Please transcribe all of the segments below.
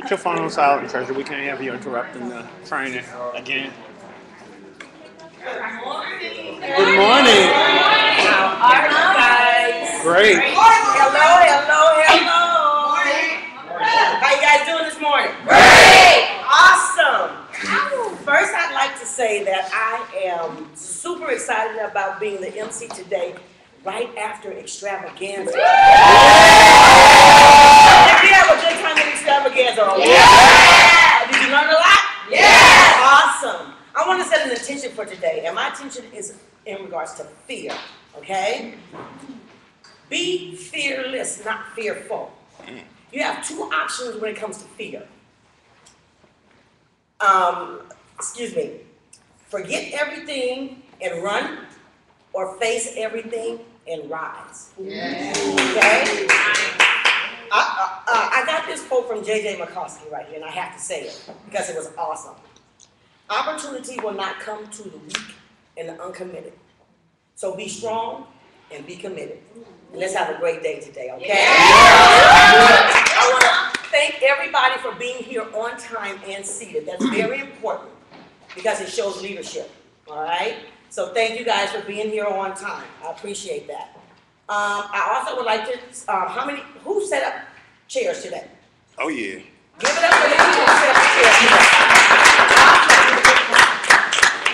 Put your phone on silent, Treasure. We can't have you interrupting the training again. Good morning. How are you guys? Great. Hello. How you guys doing this morning? Great! Awesome. First, I'd like to say that I am super excited about being the MC today, right after extravaganza. Did you have a good time in extravaganza? Yeah! Did you learn a lot? Yeah! Awesome. I want to set an intention for today, and my intention is in regards to fear, okay? Be fearless, not fearful. You have two options when it comes to fear. Forget everything and run, or face everything and rise. Yeah. Okay? I got this quote from J.J. McCoskey right here, and I have to say it because it was awesome. Opportunity will not come to the weak and the uncommitted. So be strong and be committed. And let's have a great day today, okay? Yeah. I want to thank everybody for being here on time and seated. That's very important because it shows leadership, all right? So thank you guys for being here on time. I appreciate that. I also would like to, who set up chairs today? Oh, yeah. Give it up for the people who set up chairs today.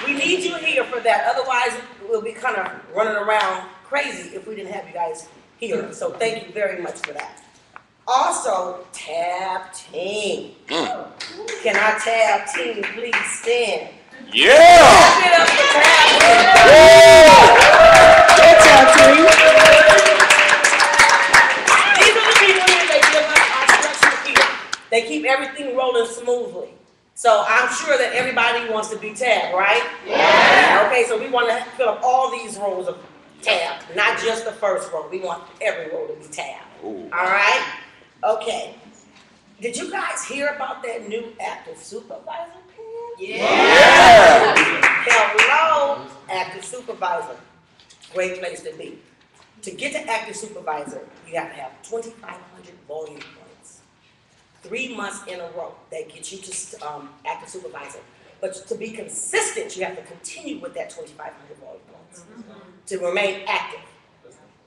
We need you here for that. Otherwise, we'll be kind of running around crazy if we didn't have you guys here. So thank you very much for that. Also, tab team. Can our tab team please stand? Yeah! Clap it up for tab team. Yeah, tab team. These are the people here that give us our structure here. They keep everything rolling smoothly. So I'm sure that everybody wants to be tab, right? Yeah. Okay, so we want to fill up all these rows of tab, not just the first row. We want every row to be tab. Ooh. All right? Okay. Did you guys hear about that new active supervisor pen? Yeah. Hello, active supervisor. Great place to be. To get to active supervisor, you have to have 2,500 volume points. 3 months in a row. That gets you to active supervisor. But to be consistent, you have to continue with that 2,500 volume points to remain active.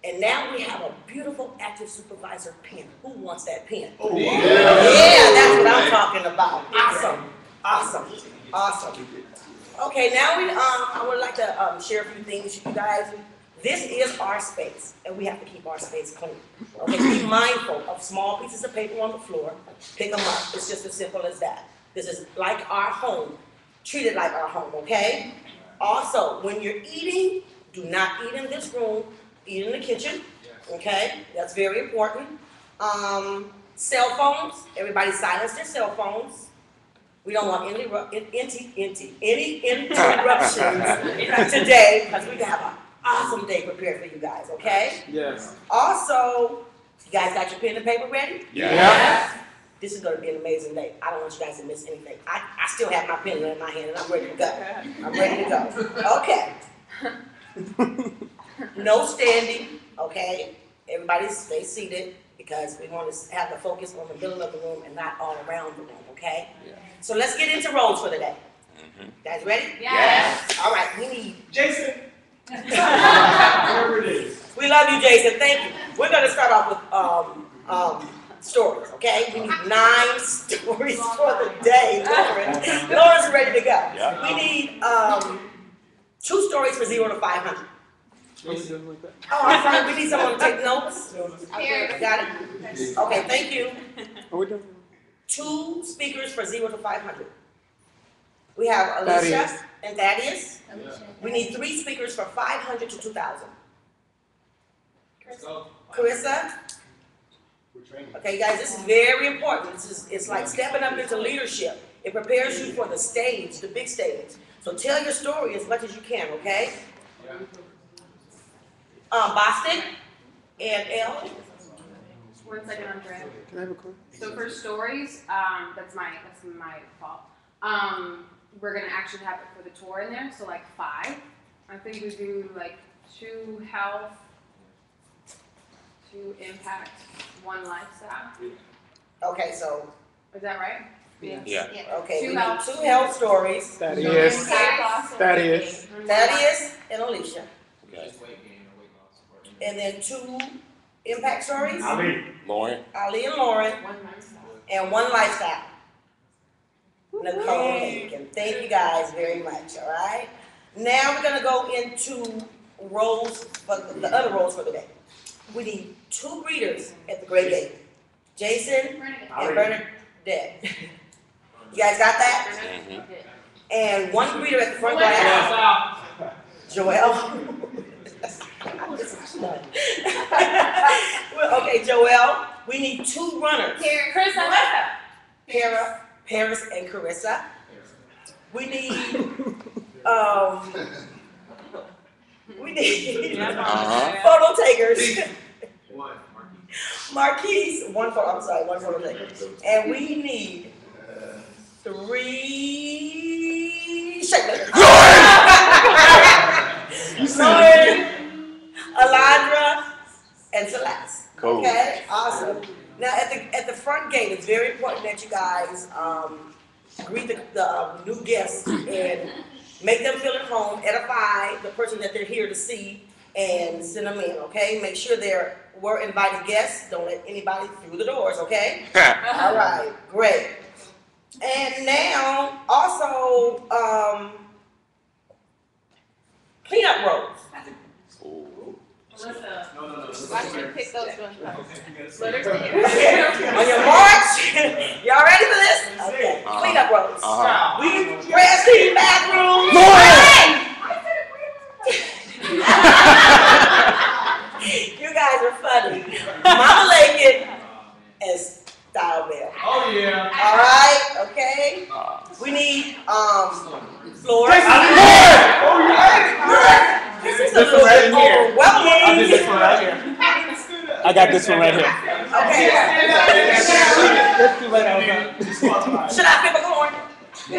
And now we have a beautiful active supervisor pen. Who wants that pen? Oh, yeah. Yeah, that's what I'm talking about. Awesome. Okay, now I would like to share a few things with you guys. This is our space, and we have to keep our space clean. Okay, be mindful of small pieces of paper on the floor. Pick them up. It's just as simple as that. This is like our home. Treat it like our home, okay? Also, when you're eating, do not eat in this room. Eat in the kitchen, okay? That's very important. Cell phones, everybody silence their cell phones. We don't want any interruptions today because we have an awesome day prepared for you guys, okay? Yes. Also, you guys got your pen and paper ready? Yeah. This is going to be an amazing day. I don't want you guys to miss anything. I still have my pen in my hand and I'm ready to go. Okay. No standing, okay? Everybody stay seated because we want to have the focus on the middle of the room and not all around the room, okay? Yeah. So let's get into roles for the day. Guys ready? Yes. All right, we need Jason. Whatever it is. We love you, Jason. Thank you. We're going to start off with stories, okay? We need 9 stories for the day. Lauren's ready to go. Yeah. We need 2 stories for 0 to 500. Oh, I'm sorry. We need someone to take notes. Here. Got it? Okay, thank you. Are we done? 2 speakers for 0 to 500. We have Alicia and Thaddeus. We need 3 speakers for 500 to 2,000. Carissa. Okay, guys, this is very important. It's like stepping up into leadership. It prepares you for the stage, the big stage. So tell your story as much as you can, okay? Boston and Elle. 1 second, Andrea. Can I have a quick? So for stories, that's my fault. We're gonna actually have it for the tour in there. So like 5. I think we do like 2 health, 2 impact, 1 lifestyle. Okay, so Is that right? Yeah. Okay, we Two need health. 2 health stories. That is. Thaddeus and Alicia. Okay. And then 2 impact stories. Lauren. Ali and Lauren. And 1 lifestyle. Nicole Lincoln. Thank you guys very much, all right? Now we're gonna go into roles, the other roles for the day. We need 2 greeters at the Great Gate. Jason and Bernadette. You guys got that? Mm-hmm. And 1 greeter at the front glass. Joelle. Well, okay, Joelle. We need 2 runners. Chris and Lisa. Paris and Carissa. We need photo takers. Marquise, 1 photo taker. And we need 3 shakers. Lauren, Alondra, and Celeste. Cool. Okay, awesome. Now at the front gate, it's very important that you guys greet the new guests and make them feel at home, edify the person that they're here to see, and send them in, okay? Make sure we're invited guests. Don't let anybody through the doors, okay? All right, great. And now, also, cleanup rolls. Why should you pick those ones? On your march, y'all ready for this? Okay, cleanup rolls. We grass cleaning bathrooms. You guys are funny. Mama Lakin and Style Bell. Oh yeah. All right, okay. We need floors. This is a little bit overwhelming. This one right here. I got this one right here. Okay. Should I flip a coin?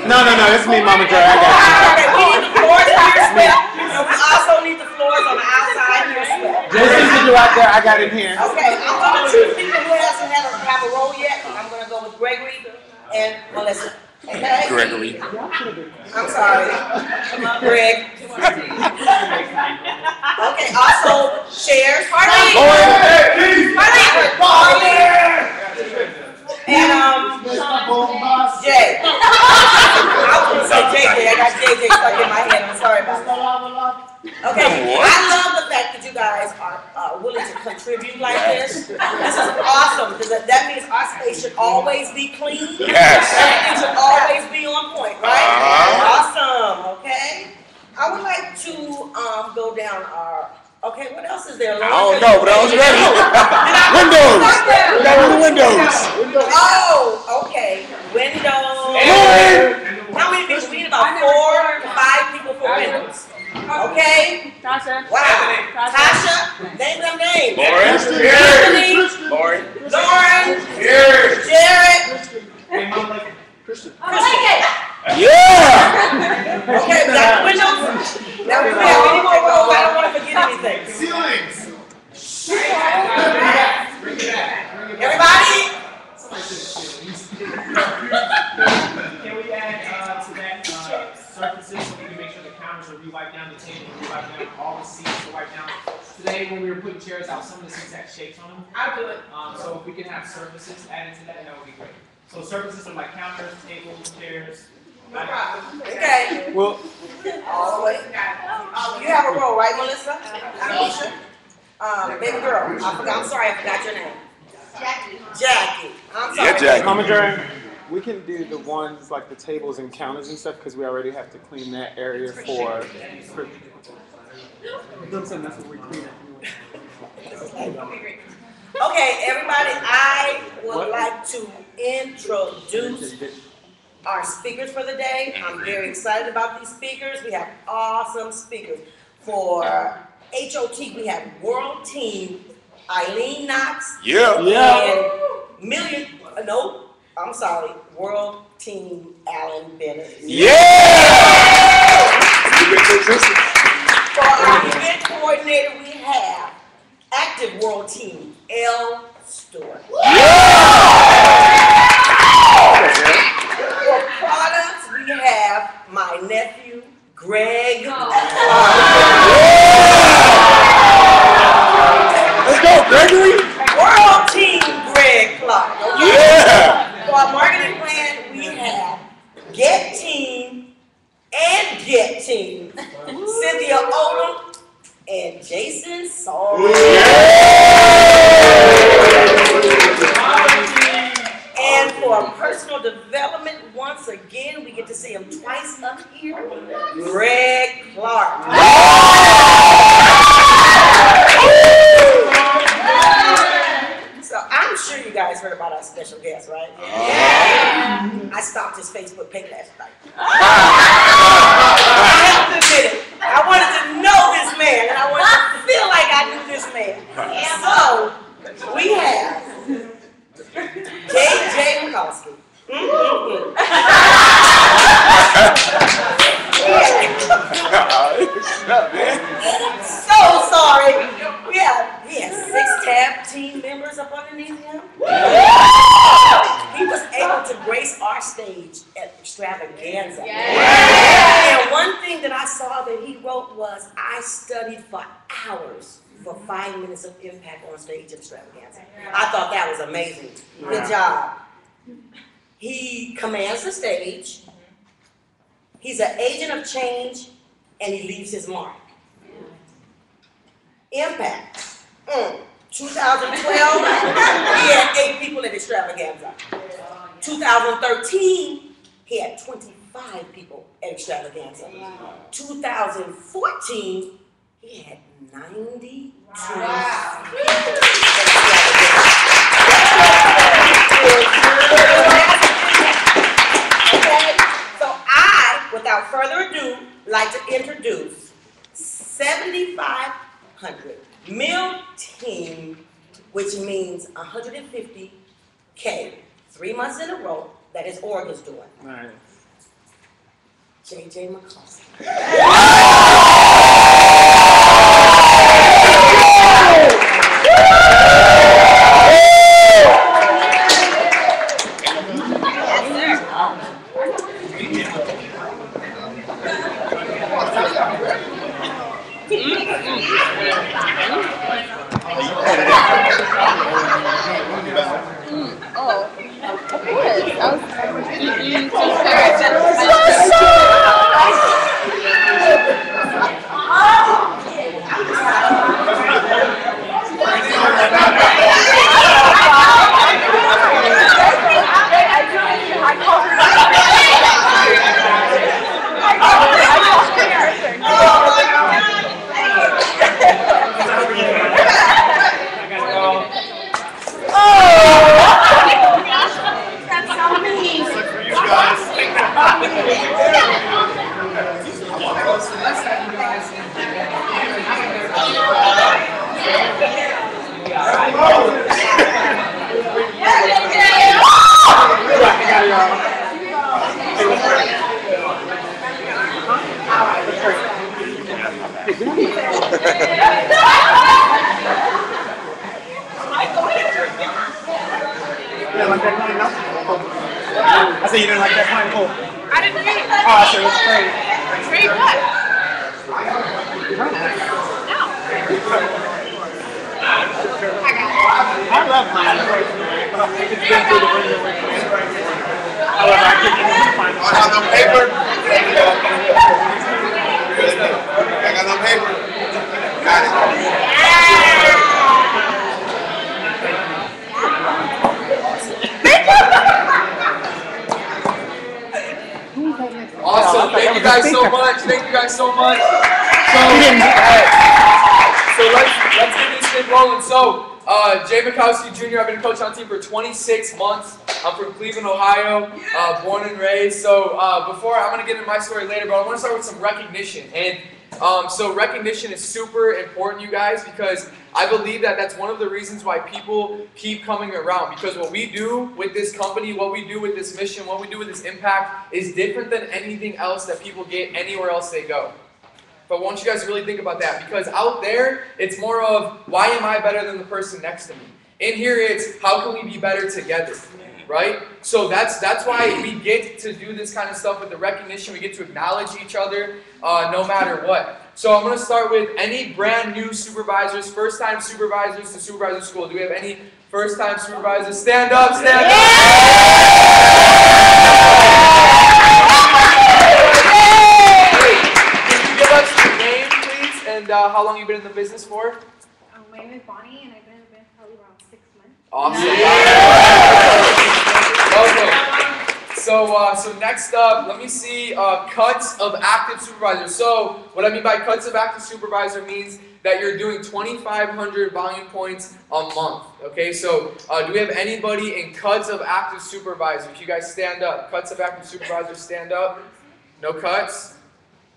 No. It's me, Mama Dre. I got Okay, we need the floors here as well. And we also need the floors on the outside here as well. you. Just as you out there, I got it here. Okay, I'm going to choose people who hasn't have a role yet. I'm going to go with Gregory and Melissa. Okay? Gregory. I'm sorry. Greg. Okay, also shares. Party. And Jay. I was going to say JJ. I got JJ stuck in my head. I'm sorry about that. Okay, I love the fact that you guys are willing to contribute like this. This is awesome because that means our space should always be clean. Yes. Everything should always be on point, right? Awesome. Okay. I would like to go down our. Okay, what else is there? I don't know, but I was ready. Windows. We got the windows. Oh, okay. Windows. How many people? We need about 4 to 5 people for windows. Okay? Tasha. Wow. Tasha, name them names. Lauren. Anthony. Lauren. Lauren. Jared. I like it. Yeah. Okay, we got the windows. Now we have any more rows. I don't want to forget anything. Ceilings. Everybody? Can we add to that surfaces so we can make sure the counters are re-wiped down, the table are re-wiped down, all the seats are wiped down. Today when we were putting chairs out, some of the seats had shakes on them. I'll do it. So if we can have surfaces added to that, that would be great. So surfaces are like counters, tables, chairs. No problem. Okay. Well, All the way. You have a role, right, Melissa? Alicia? Baby girl. I'm sorry, I forgot your name. Jackie. I'm sorry. Yeah, Jackie. Mama Dre, we can do the ones like the tables and counters and stuff because we already have to clean that area for that's what we clean Okay, everybody, I would like to introduce our speakers for the day. I'm very excited about these speakers. We have awesome speakers. For HOT, we have World Team Eileen Knox. Yeah. And World Team Alan Bennett. For our event coordinator, we have Active World Team L. Stewart. our marketing plan, we have Get Team and Get Team. Cynthia Odom and Jason Saul. And for personal development, once again, we get to see him twice up here. Greg Clark. So I'm sure you guys heard about our special guest, right? Yeah. I stalked his Facebook page last night. I have to admit it. I wanted to know this man, and I wanted to feel like I knew this man. So we have J.J. McCoskey. So sorry. He has 6 tab team members up underneath him. He was able to grace our stage at Extravaganza. And one thing that I saw that he wrote was, I studied for hours for 5 minutes of impact on stage at Extravaganza. I thought that was amazing. Good job. He commands the stage. He's an agent of change, and he leaves his mark. Impact. 2012, he had 8 people at Extravaganza. 2013, he had 25 people at Extravaganza. 2014, he had 92 people at Okay, so I, without further ado, like to introduce 7,500 Mil Team, which means 150K, 3 months in a row. That is Oregon's doing. Nice. J.J. McCoskey. I said you didn't like that pine cool. I didn't read it. Oh, I said it was great. Read what? No. I love pine. It's been through the window. I love it. I can't get into pine. I got no paper. I got no paper. Got it. Awesome. Thank you guys so much. Thank you guys so much. So let's get this thing rolling. So Jay Mikowski Jr., I've been a coach on the team for 26 months. I'm from Cleveland, Ohio, born and raised. So before, I'm going to get into my story later, but I want to start with some recognition. And so recognition is super important, you guys, because I believe that that's one of the reasons why people keep coming around. Because what we do with this company, what we do with this mission, what we do with this impact is different than anything else that people get anywhere else they go. But I want you guys to really think about that, because out there, it's more of, why am I better than the person next to me? In here, it's, how can we be better together? Right? So that's why we get to do this kind of stuff with the recognition. We get to acknowledge each other no matter what. So I'm going to start with any brand new supervisors, first-time supervisors to supervisor school. Do we have any first-time supervisors? Stand up, stand up. in the business for? My name is Bonnie, and I've been in the business probably around 6 months. Awesome. Okay. So next up, let me see cuts of active supervisor. So what I mean by cuts of active supervisor means that you're doing 2,500 volume points a month. Okay, so do we have anybody in cuts of active supervisor? If you guys stand up, cuts of active supervisor, stand up. No cuts?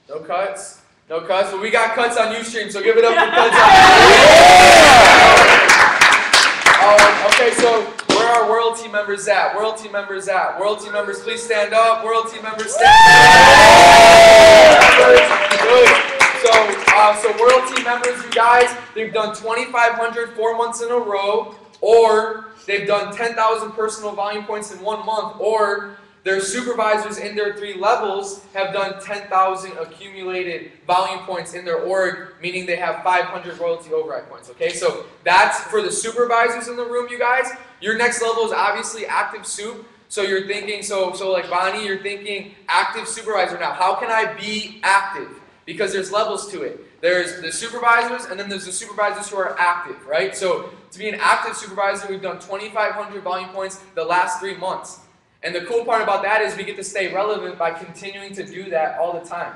No cuts? No cuts? Well, we got cuts on Ustream, so give it up for cuts on okay, so where are World Team members at? World Team members at? World Team members, please stand up. World Team members, stand up. Good. So World Team members, you guys, they've done 2,500 4 months in a row, or they've done 10,000 personal volume points in 1 month, or their supervisors in their 3 levels have done 10,000 accumulated volume points in their org, meaning they have 500 royalty override points. Okay, so that's for the supervisors in the room, you guys. Your next level is obviously active soup. So you're thinking, so like Bonnie, you're thinking active supervisor now. How can I be active? Because there's levels to it. There's the supervisors, and then there's the supervisors who are active, right? So to be an active supervisor, we've done 2,500 volume points the last 3 months. And the cool part about that is we get to stay relevant by continuing to do that all the time,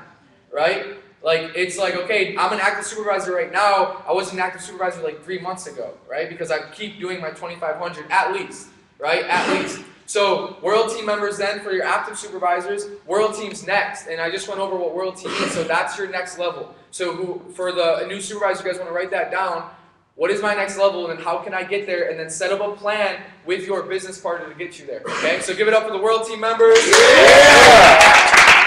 right? Like, it's like, okay, I'm an active supervisor right now. I was an active supervisor like 3 months ago, right? Because I keep doing my 2,500 at least, right? At least. So World Team members then, for your active supervisors, World Team's next. And I just went over what World Team is, so that's your next level. So for the new supervisor, you guys want to write that down. What is my next level, and how can I get there? And then set up a plan with your business partner to get you there. Okay, so give it up for the World Team members. Yeah!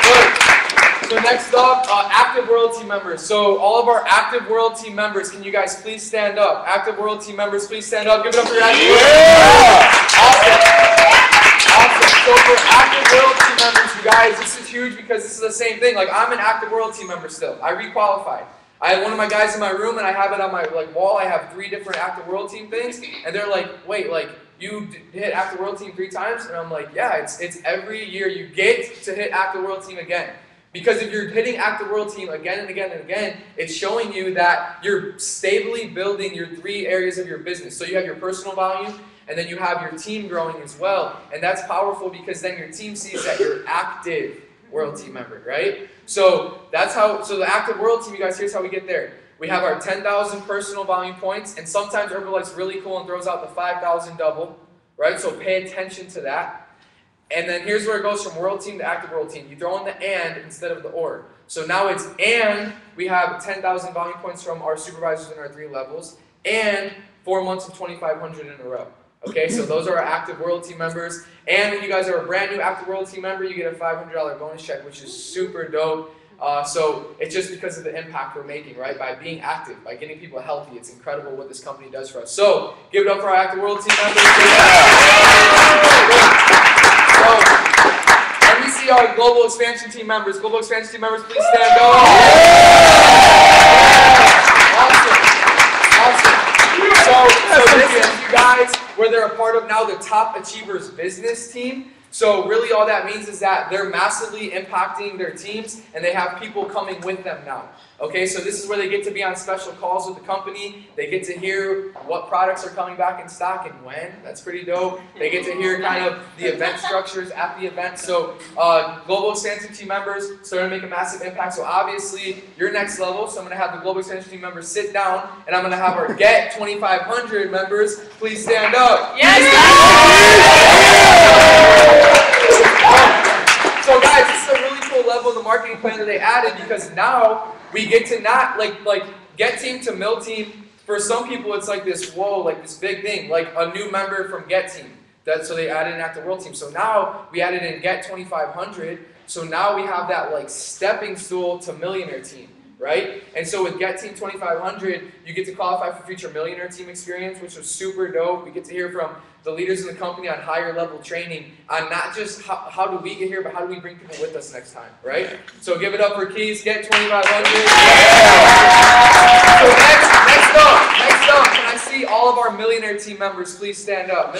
Good. So next up, active World Team members. So all of our active World Team members, can you guys please stand up? Active World Team members, please stand up. Give it up for your active World Team members. Awesome. So for active World Team members, you guys, this is huge because this is the same thing. Like, I'm an active World Team member still. I requalified. I had one of my guys in my room, and I have it on my wall. I have 3 different active World Team things, and they're like, "Wait, like you hit active World Team 3 times?" And I'm like, "Yeah, it's every year you get to hit active World Team again." Because if you're hitting active World Team again and again and again, it's showing you that you're stably building your 3 areas of your business. So you have your personal volume, and then you have your team growing as well, and that's powerful because then your team sees that you're active World Team member, right? So that's how, so the active World Team, you guys, here's how we get there. We have our 10,000 personal volume points, and sometimes Herbalife's really cool and throws out the 5,000 double, right? So pay attention to that. And then here's where it goes from World Team to active World Team. You throw in the and instead of the or. So now it's and we have 10,000 volume points from our supervisors in our 3 levels, and 4 months of 2,500 in a row. Okay, so those are our active World Team members. And when you guys are a brand new active World Team member, you get a $500 bonus check, which is super dope. So it's just because of the impact we're making, right? By being active, by getting people healthy, it's incredible what this company does for us. So give it up for our active World Team members. So let me see our Global Expansion Team members. Global Expansion Team members, please stand up. Awesome. Awesome. So this is, you guys, where they're a part of now the Top Achievers business team. So really all that means is that they're massively impacting their teams, and they have people coming with them now. Okay, so this is where they get to be on special calls with the company. They get to hear what products are coming back in stock and when. That's pretty dope. They get to hear kind of the event structures at the event. So Global Expansion Team members starting to make a massive impact. So obviously your next level. So I'm going to have the Global Expansion Team members sit down, and I'm going to have our Get 2,500 members please stand up. Yes. So guys, this is a really cool level of the marketing plan that they added, because now we get to not like Get Team to Mill Team. For some people, it's like this, whoa, like this big thing, like a new member from Get Team. So they added an active World Team. So now we added in Get 2,500. So now we have that like stepping stool to Millionaire Team, right? And so with Get Team 2,500, you get to qualify for future Millionaire Team experience, which was super dope. We get to hear from the leaders in the company on higher level training on not just how do we get here, but how do we bring people with us next time, right? So give it up for Keys, Get 2,500. So next up, can I see all of our Millionaire Team members please stand up?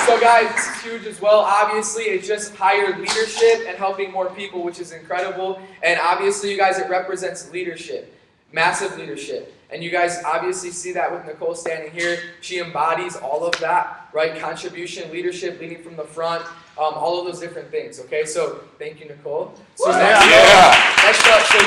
So guys, this is huge as well. Obviously, it's just higher leadership and helping more people, which is incredible. And obviously, you guys, it represents leadership, massive leadership. And you guys obviously see that with Nicole standing here. She embodies all of that, right? Contribution, leadership, leading from the front, all of those different things, okay? So thank you, Nicole. So next up, so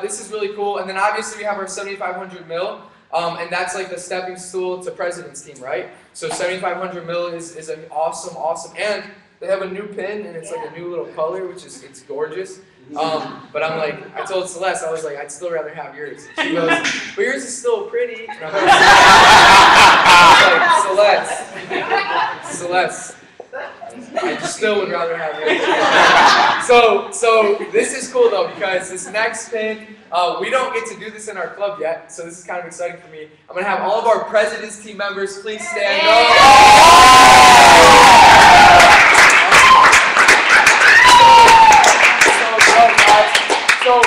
this is really cool. And then obviously we have our 7,500 mil, and that's like the stepping stool to President's team, right? So 7,500 mil is an awesome, and they have a new pin, and it's like a new little color, which is, it's gorgeous. But I'm like, I told Celeste, I was like, I'd still rather have yours. She goes, but yours is still pretty. And I was like, Celeste, I still would rather have yours. So this is cool though, because this next pin, we don't get to do this in our club yet, so this is kind of exciting for me. I'm gonna have all of our President's team members please stand up. So,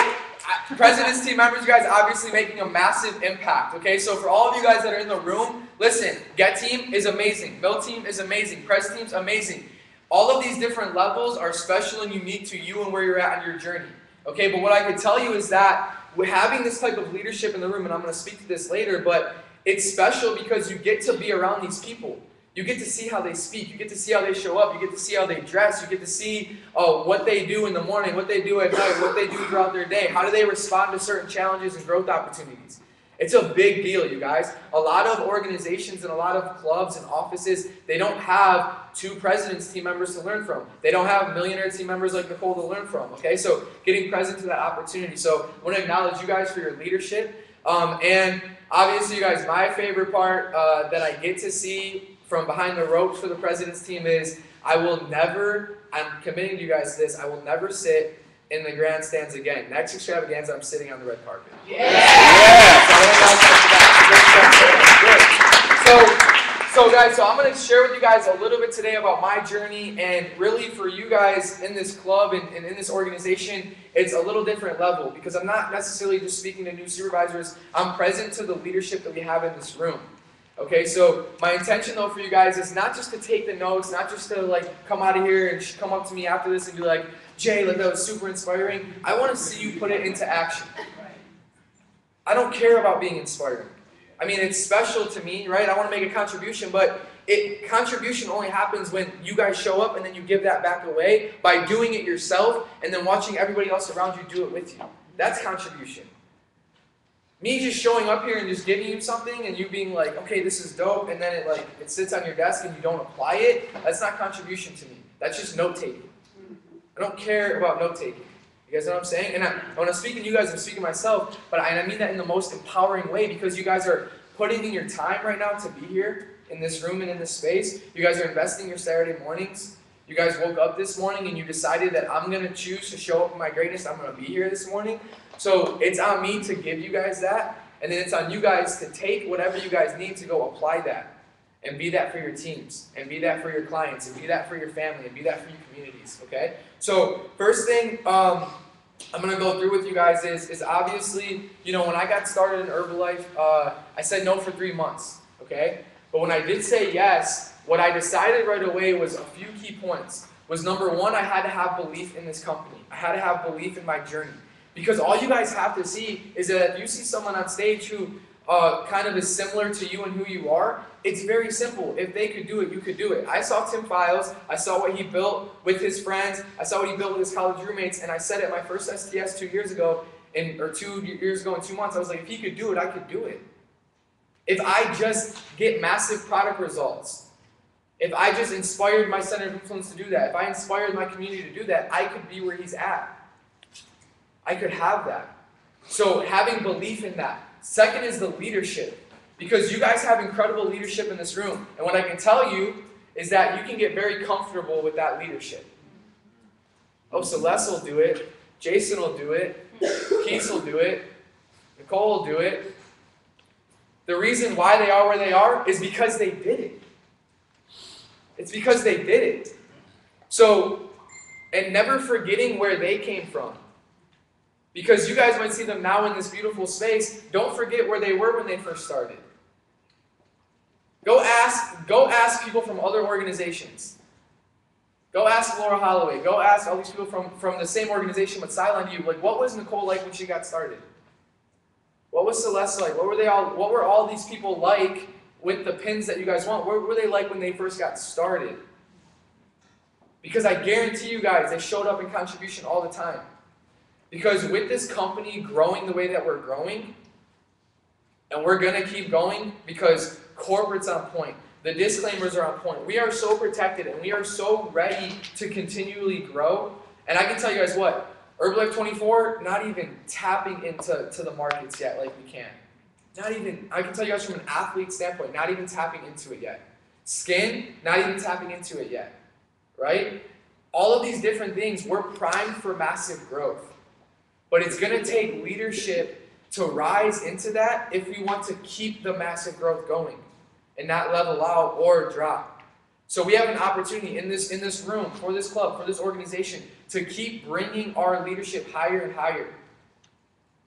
President's team members, you guys obviously making a massive impact, okay? So for all of you guys that are in the room, listen, Get Team is amazing, Mill Team is amazing, Pres Team's amazing. All of these different levels are special and unique to you and where you're at in your journey, okay? But what I can tell you is that we're having this type of leadership in the room, and I'm going to speak to this later, but it's special because you get to be around these people. You get to see how they speak. You get to see how they show up. You get to see how they dress. You get to see what they do in the morning, what they do at night, what they do throughout their day. How do they respond to certain challenges and growth opportunities? It's a big deal, you guys. A lot of organizations and a lot of clubs and offices, they don't have 2 President's team members to learn from. They don't have millionaire team members like Nicole to learn from, okay? So getting present to that opportunity. So I want to acknowledge you guys for your leadership. And obviously, you guys, my favorite part that I get to see from behind the ropes for the President's team is I'm committing to you guys to this, I will never sit in the grandstands again. Next extravaganza, I'm sitting on the red carpet. So guys, I'm going to share with you guys a little bit today about my journey, and really for you guys in this club and in this organization, it's a little different level because I'm not necessarily just speaking to new supervisors, I'm present to the leadership that we have in this room. Okay, so my intention though for you guys is not just to take the notes, not just to like come out of here and come up to me after this and be like, Jay, like that was super inspiring. I want to see you put it into action. I don't care about being inspiring. I mean, it's special to me, right? I want to make a contribution, but contribution only happens when you guys show up and then you give that back away by doing it yourself and then watching everybody else around you do it with you. That's contribution. Me just showing up here and just giving you something and you being like, okay, this is dope, and then it sits on your desk and you don't apply it, that's not contribution to me. That's just note-taking. I don't care about note-taking. You guys know what I'm saying? And when I'm speaking to you guys, I'm speaking to myself, but I mean that in the most empowering way because you guys are putting in your time right now to be here in this room and in this space. You guys are investing your Saturday mornings. You guys woke up this morning and you decided that I'm going to choose to show up in my greatness. I'm going to be here this morning. So it's on me to give you guys that, and then it's on you guys to take whatever you guys need to go apply that, and be that for your teams, and be that for your clients, and be that for your family, and be that for your communities, okay? So first thing I'm going to go through with you guys is obviously, you know, when I got started in Herbalife, I said no for 3 months, okay? But when I did say yes, what I decided right away was a few key points. Was number one, I had to have belief in this company. I had to have belief in my journey. Because all you guys have to see is that if you see someone on stage who kind of is similar to you and who you are, it's very simple. If they could do it, you could do it. I saw Tim Files. I saw what he built with his friends. I saw what he built with his college roommates. And I said at my first STS 2 years ago, or 2 years ago in 2 months, I was like, if he could do it, I could do it. If I just get massive product results, if I just inspired my center of influence to do that, if I inspired my community to do that, I could be where he's at. I could have that. So having belief in that. Second is the leadership. Because you guys have incredible leadership in this room. And what I can tell you is that you can get very comfortable with that leadership. Oh, Celeste will do it. Jason will do it. Keith will do it. Nicole will do it. The reason why they are where they are is because they did it. It's because they did it. So, and never forgetting where they came from. Because you guys might see them now in this beautiful space. Don't forget where they were when they first started. Go ask people from other organizations. Go ask Laura Holloway. Go ask all these people from the same organization but sidelined you. Like, what was Nicole like when she got started? What was Celeste like? What were all these people like with the pins that you guys want? What were they like when they first got started? Because I guarantee you guys, they showed up in contribution all the time. Because with this company growing the way that we're growing, and we're going to keep going because corporate's on point. The disclaimers are on point. We are so protected and we are so ready to continually grow. And I can tell you guys what, Herbalife 24, not even tapping into the markets yet like we can. Not even, I can tell you guys from an athlete standpoint, not even tapping into it yet. Skin, not even tapping into it yet. Right? All of these different things, we're primed for massive growth. But it's going to take leadership to rise into that if we want to keep the massive growth going and not level out or drop. So we have an opportunity in this room, for this club, for this organization, to keep bringing our leadership higher and higher.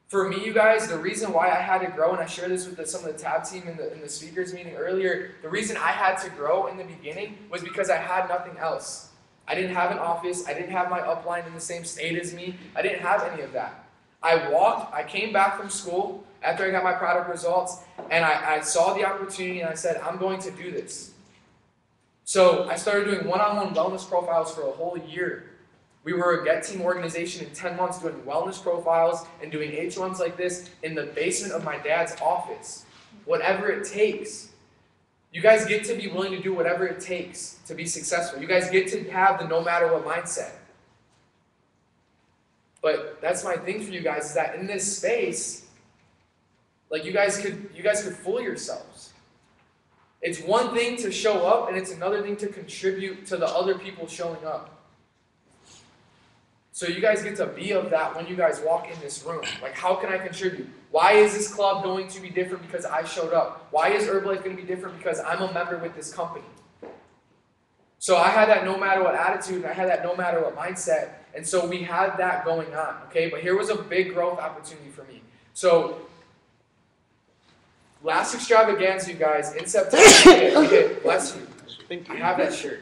For me, you guys, the reason why I had to grow, and I shared this with some of the tab team in the speakers meeting earlier, the reason I had to grow in the beginning was because I had nothing else. I didn't have an office. I didn't have my upline in the same state as me. I didn't have any of that. I came back from school after I got my product results, and I saw the opportunity, and I said, I'm going to do this. So I started doing one-on-one wellness profiles for a whole year. We were a Get Team organization in 10 months doing wellness profiles and doing H1s like this in the basement of my dad's office. Whatever it takes. You guys get to be willing to do whatever it takes to be successful. You guys get to have the no matter what mindset. But that's my thing for you guys, is that in this space, like you guys could fool yourselves. It's one thing to show up, and it's another thing to contribute to the other people showing up. So you guys get to be of that when you guys walk in this room. Like, how can I contribute? Why is this club going to be different because I showed up? Why is Herbalife going to be different because I'm a member with this company? So I had that no matter what attitude, and I had that no matter what mindset, and so we had that going on, okay? But here was a big growth opportunity for me. So last extravaganza, you guys, in September, we hit, bless you. Thank you. I have that shirt.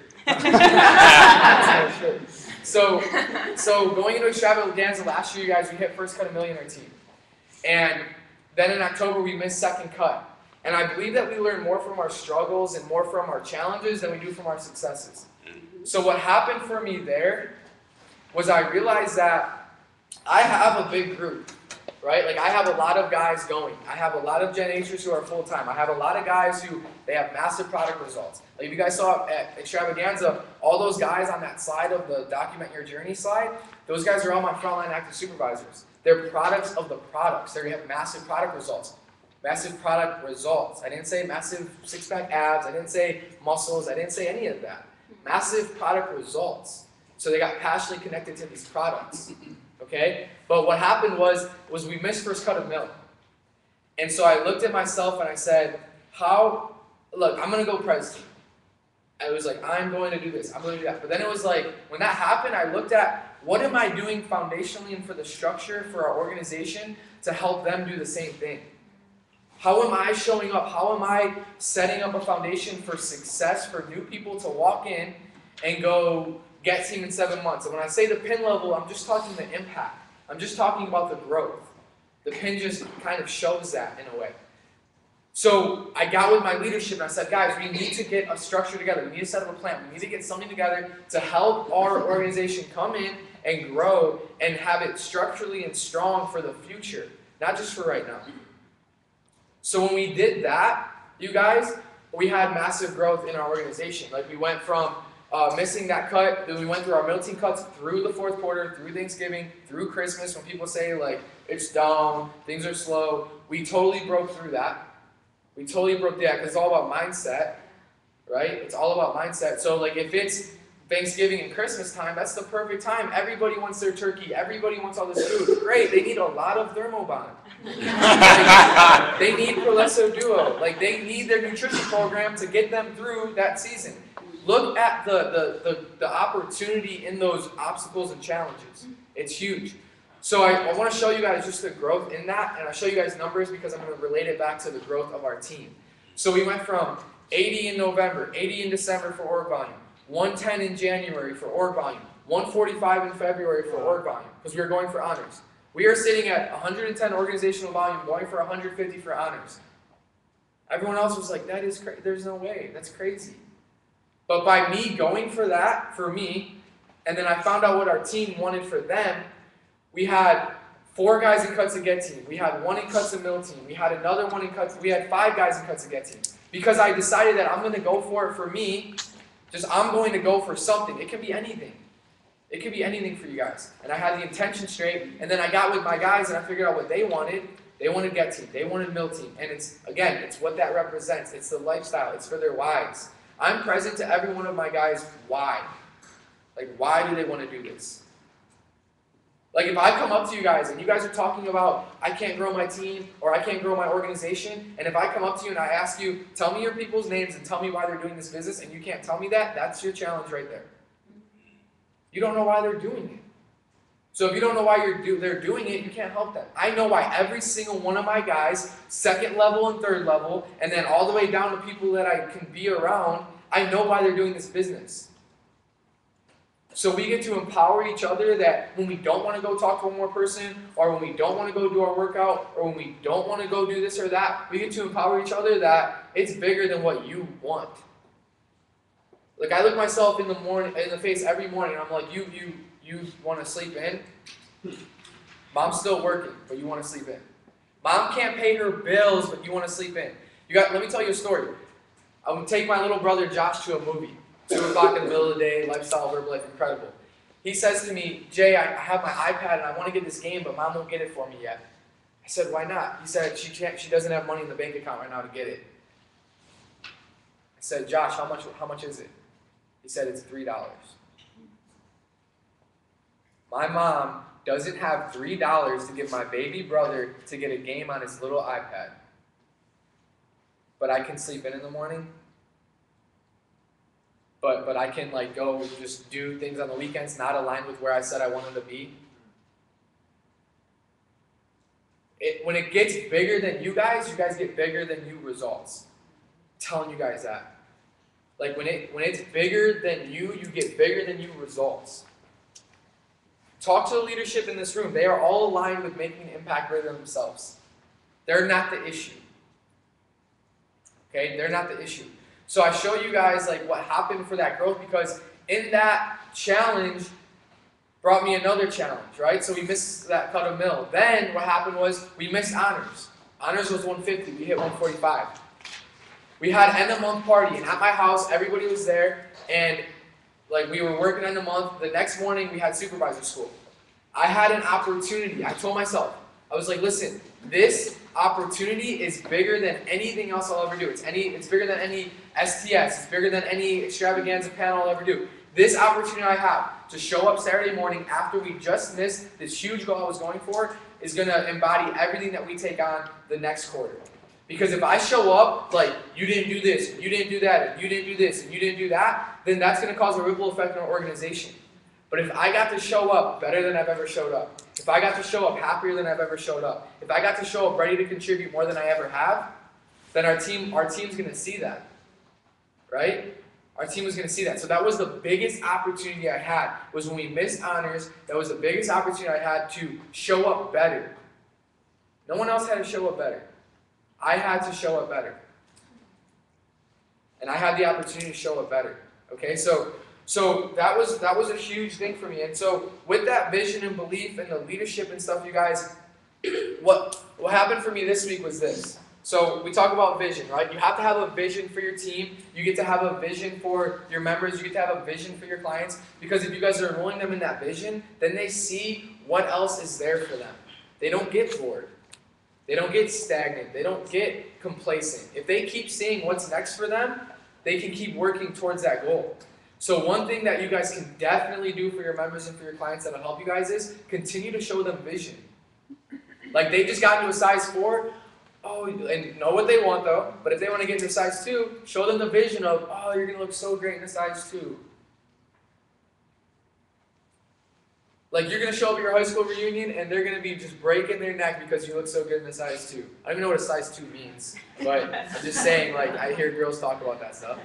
So going into extravaganza last year, you guys, we hit first cut $1 million our team. And then in October, we missed second cut. And I believe that we learn more from our struggles and more from our challenges than we do from our successes. So what happened for me there was I realized that I have a big group, right? Like, I have a lot of guys going. I have a lot of Gen Hers who are full-time. I have a lot of guys who, they have massive product results. Like, if you guys saw at Extravaganza, all those guys on that slide of the Document Your Journey slide, those guys are all my frontline active supervisors. They're products of the products. They're going to have massive product results. Massive product results. I didn't say massive six-pack abs. I didn't say muscles. I didn't say any of that. Massive product results. So they got passionately connected to these products. Okay? But what happened was we missed first cut $1 million. And so I looked at myself and I said, look, I'm going to go pres team. I was like, I'm going to do this. I'm going to do that. But then it was like, when that happened, I looked at what am I doing foundationally and for the structure for our organization to help them do the same thing. How am I showing up? How am I setting up a foundation for success for new people to walk in and go get team in 7 months? And when I say the pin level, I'm just talking the impact. I'm just talking about the growth. The pin just kind of shows that in a way. So I got with my leadership and I said, guys, we need to get a structure together. We need to set up a plan. We need to get something together to help our organization come in and grow and have it structurally and strong for the future, not just for right now. So when we did that, you guys, we had massive growth in our organization. Like, we went from missing that cut, then we went through our middle team cuts through the fourth quarter, through Thanksgiving, through Christmas, when people say, like, it's down, things are slow. We totally broke through that. We totally broke that because it's all about mindset, right? It's all about mindset. So, like, if it's Thanksgiving and Christmas time, that's the perfect time. Everybody wants their turkey. Everybody wants all this food. Great. They need a lot of Thermobond. They need Prolesso Duo. Like, they need their nutrition program to get them through that season. Look at the opportunity in those obstacles and challenges. It's huge. So I want to show you guys just the growth in that, and I'll show you guys numbers because I'm going to relate it back to the growth of our team. So we went from 80 in November, 80 in December for org volume, 110 in January for org volume, 145 in February for org volume, because we were going for honors. We are sitting at 110 organizational volume, going for 150 for honors. Everyone else was like, that is crazy. There's no way. That's crazy. But by me going for that, for me, and then I found out what our team wanted for them, we had 4 guys in cuts to get team. We had 1 in cuts to mill team. We had another 1 in cuts. We had 5 guys in cuts to get team. Because I decided that I'm going to go for it for me. I'm going to go for something. It can be anything. It could be anything for you guys. And I had the intention straight. And then I got with my guys and I figured out what they wanted. They wanted get team. They wanted mill team. And it's what that represents. It's the lifestyle. It's for their whys. I'm present to every one of my guys' why. Like, why do they want to do this? Like, if I come up to you guys and you guys are talking about, I can't grow my team or I can't grow my organization, and if I come up to you and I ask you, tell me your people's names and tell me why they're doing this business, and you can't tell me that, that's your challenge right there. You don't know why they're doing it. So if you don't know why they're doing it, you can't help them. I know why every single one of my guys, 2nd level and 3rd level, and then all the way down to people that I can be around, I know why they're doing this business. So we get to empower each other that when we don't want to go talk to one more person, or when we don't want to go do our workout, or when we don't want to go do this or that, we get to empower each other that it's bigger than what you want. Like, I look myself in the face every morning, and I'm like, you want to sleep in? Mom's still working, but you want to sleep in. Mom can't pay her bills, but you want to sleep in. Let me tell you a story. I'm going to take my little brother Josh to a movie. 2 o'clock in the middle of the day, lifestyle, Herbalife, incredible. He says to me, Jay, I have my iPad and I want to get this game, but Mom won't get it for me yet. I said, why not? He said, she doesn't have money in the bank account right now to get it. I said, Josh, how much is it? He said, it's $3. My mom doesn't have $3 to give my baby brother to get a game on his little iPad. But I can sleep in the morning. But I can go just do things on the weekends not aligned with where I said I wanted to be. When it gets bigger than you guys get bigger than you results. I'm telling you guys that. Like when it's bigger than you get bigger than you results. Talk to the leadership in this room. They are all aligned with making an impact greater than themselves. They're not the issue. Okay? They're not the issue. So I show you guys what happened for that growth, because in that challenge brought me another challenge, right? So we missed that cut of mill. Then what happened was we missed honors. Honors was 150. We hit 145. We had end of month party, and at my house everybody was there, and we were working end of month. The next morning we had supervisor school. I had an opportunity. I told myself, I was like, listen, this opportunity is bigger than anything else I'll ever do. It's bigger than any STS. It's bigger than any extravaganza panel I'll ever do. This opportunity I have to show up Saturday morning after we just missed this huge goal I was going for is going to embody everything that we take on the next quarter. Because if I show up you didn't do this, you didn't do that, and you didn't do this, and you didn't do that, then that's going to cause a ripple effect in our organization. But if I got to show up better than I've ever showed up, if I got to show up happier than I've ever showed up, if I got to show up ready to contribute more than I ever have, then our team's going to see that, right? Our team was going to see that. So that was the biggest opportunity I had, was when we missed honors. That was the biggest opportunity I had to show up better. No one else had to show up better. I had to show up better. And I had the opportunity to show up better. Okay, so that was a huge thing for me. And so with that vision and belief and the leadership and stuff, you guys, what happened for me this week was this. So we talk about vision, right? You have to have a vision for your team. You get to have a vision for your members. You get to have a vision for your clients. Because if you guys are enrolling them in that vision, then they see what else is there for them. They don't get bored. They don't get stagnant. They don't get complacent. If they keep seeing what's next for them, they can keep working towards that goal. So one thing that you guys can definitely do for your members and for your clients that'll help you guys is continue to show them vision. They just got into a size 4, and know what they want though, but if they want to get into a size 2, show them the vision of, you're going to look so great in a size 2. Like, you're going to show up at your high school reunion, and they're going to be just breaking their neck because you look so good in a size 2. I don't even know what a size 2 means, but I'm just saying, like, I hear girls talk about that stuff.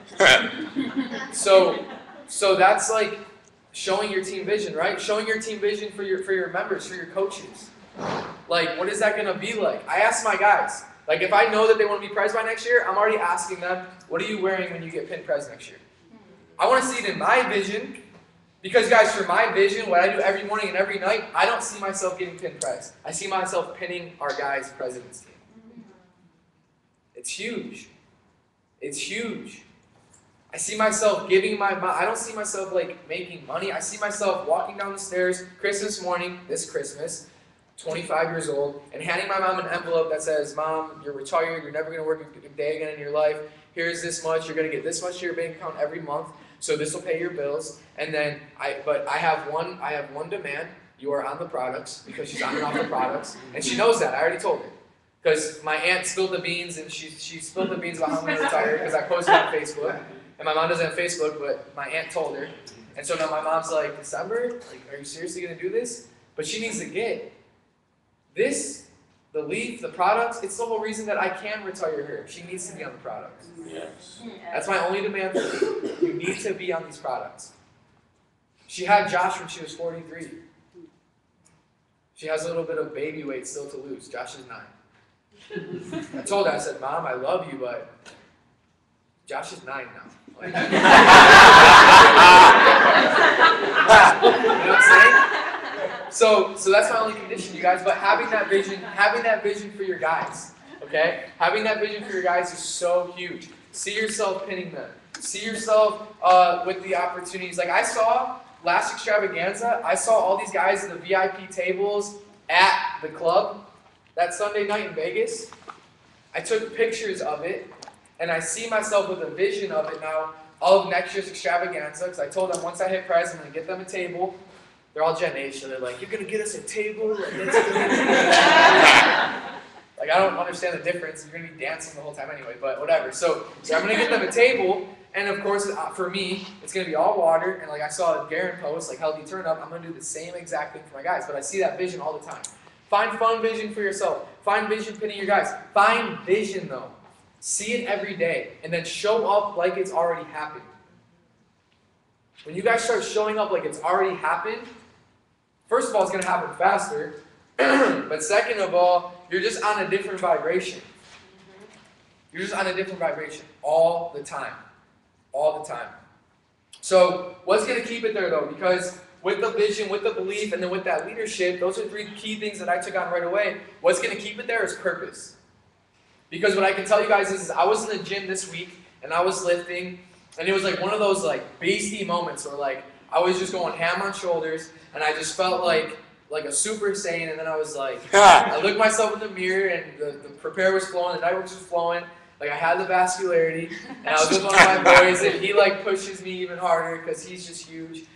So that's, like, showing your team vision, right? Showing your team vision for your members, for your coaches. Like, what is that going to be like? I ask my guys. Like, if I know that they want to be Prez by next year, I'm already asking them, what are you wearing when you get pinned Prez next year? I want to see it in my vision. Because, guys, for my vision, what I do every morning and every night, I don't see myself getting pinned Prez. I see myself pinning our guys' president's team. It's huge. It's huge. I see myself giving I don't see myself, like, making money. I see myself walking down the stairs Christmas morning, this Christmas, 25 years old, and handing my mom an envelope that says, Mom, you're retired, you're never going to work a day again in your life. Here's this much. You're going to get this much to your bank account every month. So this will pay your bills, and then I have one demand. You are on the products, because she's on and off the products, and she knows that. I already told her, because my aunt spilled the beans, and she spilled the beans about how I'm going to retire because I posted on Facebook, and my mom doesn't have Facebook, but my aunt told her, and so now my mom's like, December, like, are you seriously going to do this? But she needs to get this. The leaf, the products, it's the whole reason that I can retire her. She needs to be on the products. Yes. That's my only demand for you. You need to be on these products. She had Josh when she was 43. She has a little bit of baby weight still to lose. Josh is 9. I told her, I said, Mom, I love you, but Josh is 9 now. Like, you know what I'm saying? So that's my only condition, you guys. But having that vision for your guys, okay? Having that vision for your guys is so huge. See yourself pinning them. See yourself with the opportunities. Like, I saw last extravaganza, I saw all these guys in the VIP tables at the club that Sunday night in Vegas. I took pictures of it, and I see myself with a vision of it now of next year's extravaganza, because I told them once I hit Prez, I'm going to get them a table. They're all Gen H, so they're like, you're going to get us a table? Like, I don't understand the difference. You're going to be dancing the whole time anyway, but whatever. So I'm going to get them a table, and of course, for me, it's going to be all water, and like I saw Garen post, like, healthy turn up, I'm going to do the same exact thing for my guys, but I see that vision all the time. Find fun vision for yourself. Find vision pinning your guys. Find vision, though. See it every day, and then show up like it's already happened. When you guys start showing up like it's already happened, first of all, it's going to happen faster, but second of all, you're just on a different vibration. You're just on a different vibration all the time. All the time. So what's going to keep it there, though? Because with the vision, with the belief, and then with that leadership, those are 3 key things that I took on right away. What's going to keep it there is purpose. Because what I can tell you guys is I was in the gym this week, and I was lifting, and it was like one of those like beastie moments where like I was just going ham on shoulders, and I just felt like a Super Saiyan, and then I was like, I looked myself in the mirror, and the prepare was flowing, the night was just flowing, like I had the vascularity, and I was with one of my boys, and he like pushes me even harder because he's just huge,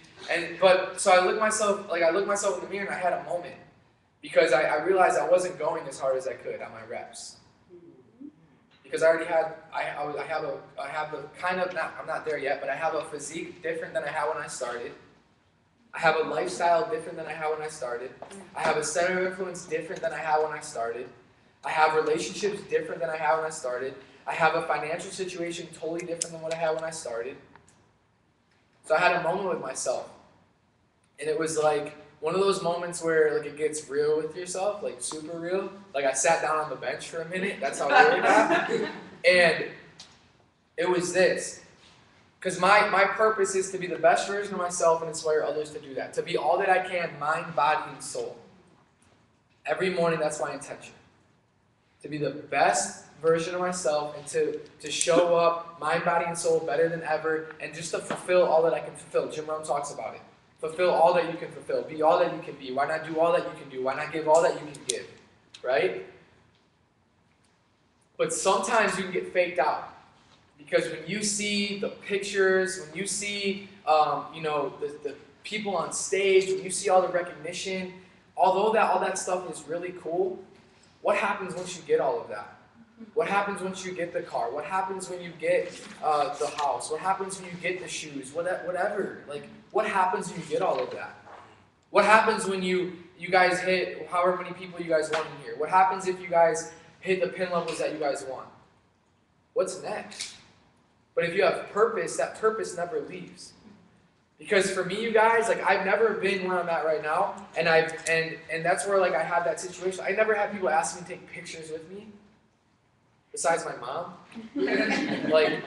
so I looked myself in the mirror, and I had a moment, because I realized I wasn't going as hard as I could on my reps. Because I already had, I have a kind of, I'm not there yet, but I have a physique different than I had when I started. I have a lifestyle different than I had when I started. I have a center of influence different than I had when I started. I have relationships different than I had when I started. I have a financial situation totally different than what I had when I started. So I had a moment with myself. And it was like one of those moments where like it gets real with yourself, like super real. Like I sat down on the bench for a minute. That's how real it got. And it was this. Because my purpose is to be the best version of myself and inspire others to do that. To be all that I can, mind, body, and soul. Every morning, that's my intention. To be the best version of myself and to show up, mind, body, and soul better than ever, and just to fulfill all that I can fulfill. Jim Rohn talks about it. Fulfill all that you can fulfill. Be all that you can be. Why not do all that you can do? Why not give all that you can give? Right? But sometimes you can get faked out. Because when you see the pictures, when you see the people on stage, when you see all the recognition, although all that stuff is really cool, what happens once you get all of that? What happens once you get the car? What happens when you get the house? What happens when you get the shoes? Whatever. Like, what happens when you get all of that? What happens when you guys hit however many people you guys want in here? What happens if you guys hit the pin levels that you guys want? What's next? But if you have purpose, that purpose never leaves. Because for me, you guys, like I've never been where I'm at right now, and that's where like I had that situation. I never had people ask me to take pictures with me, besides my mom. Like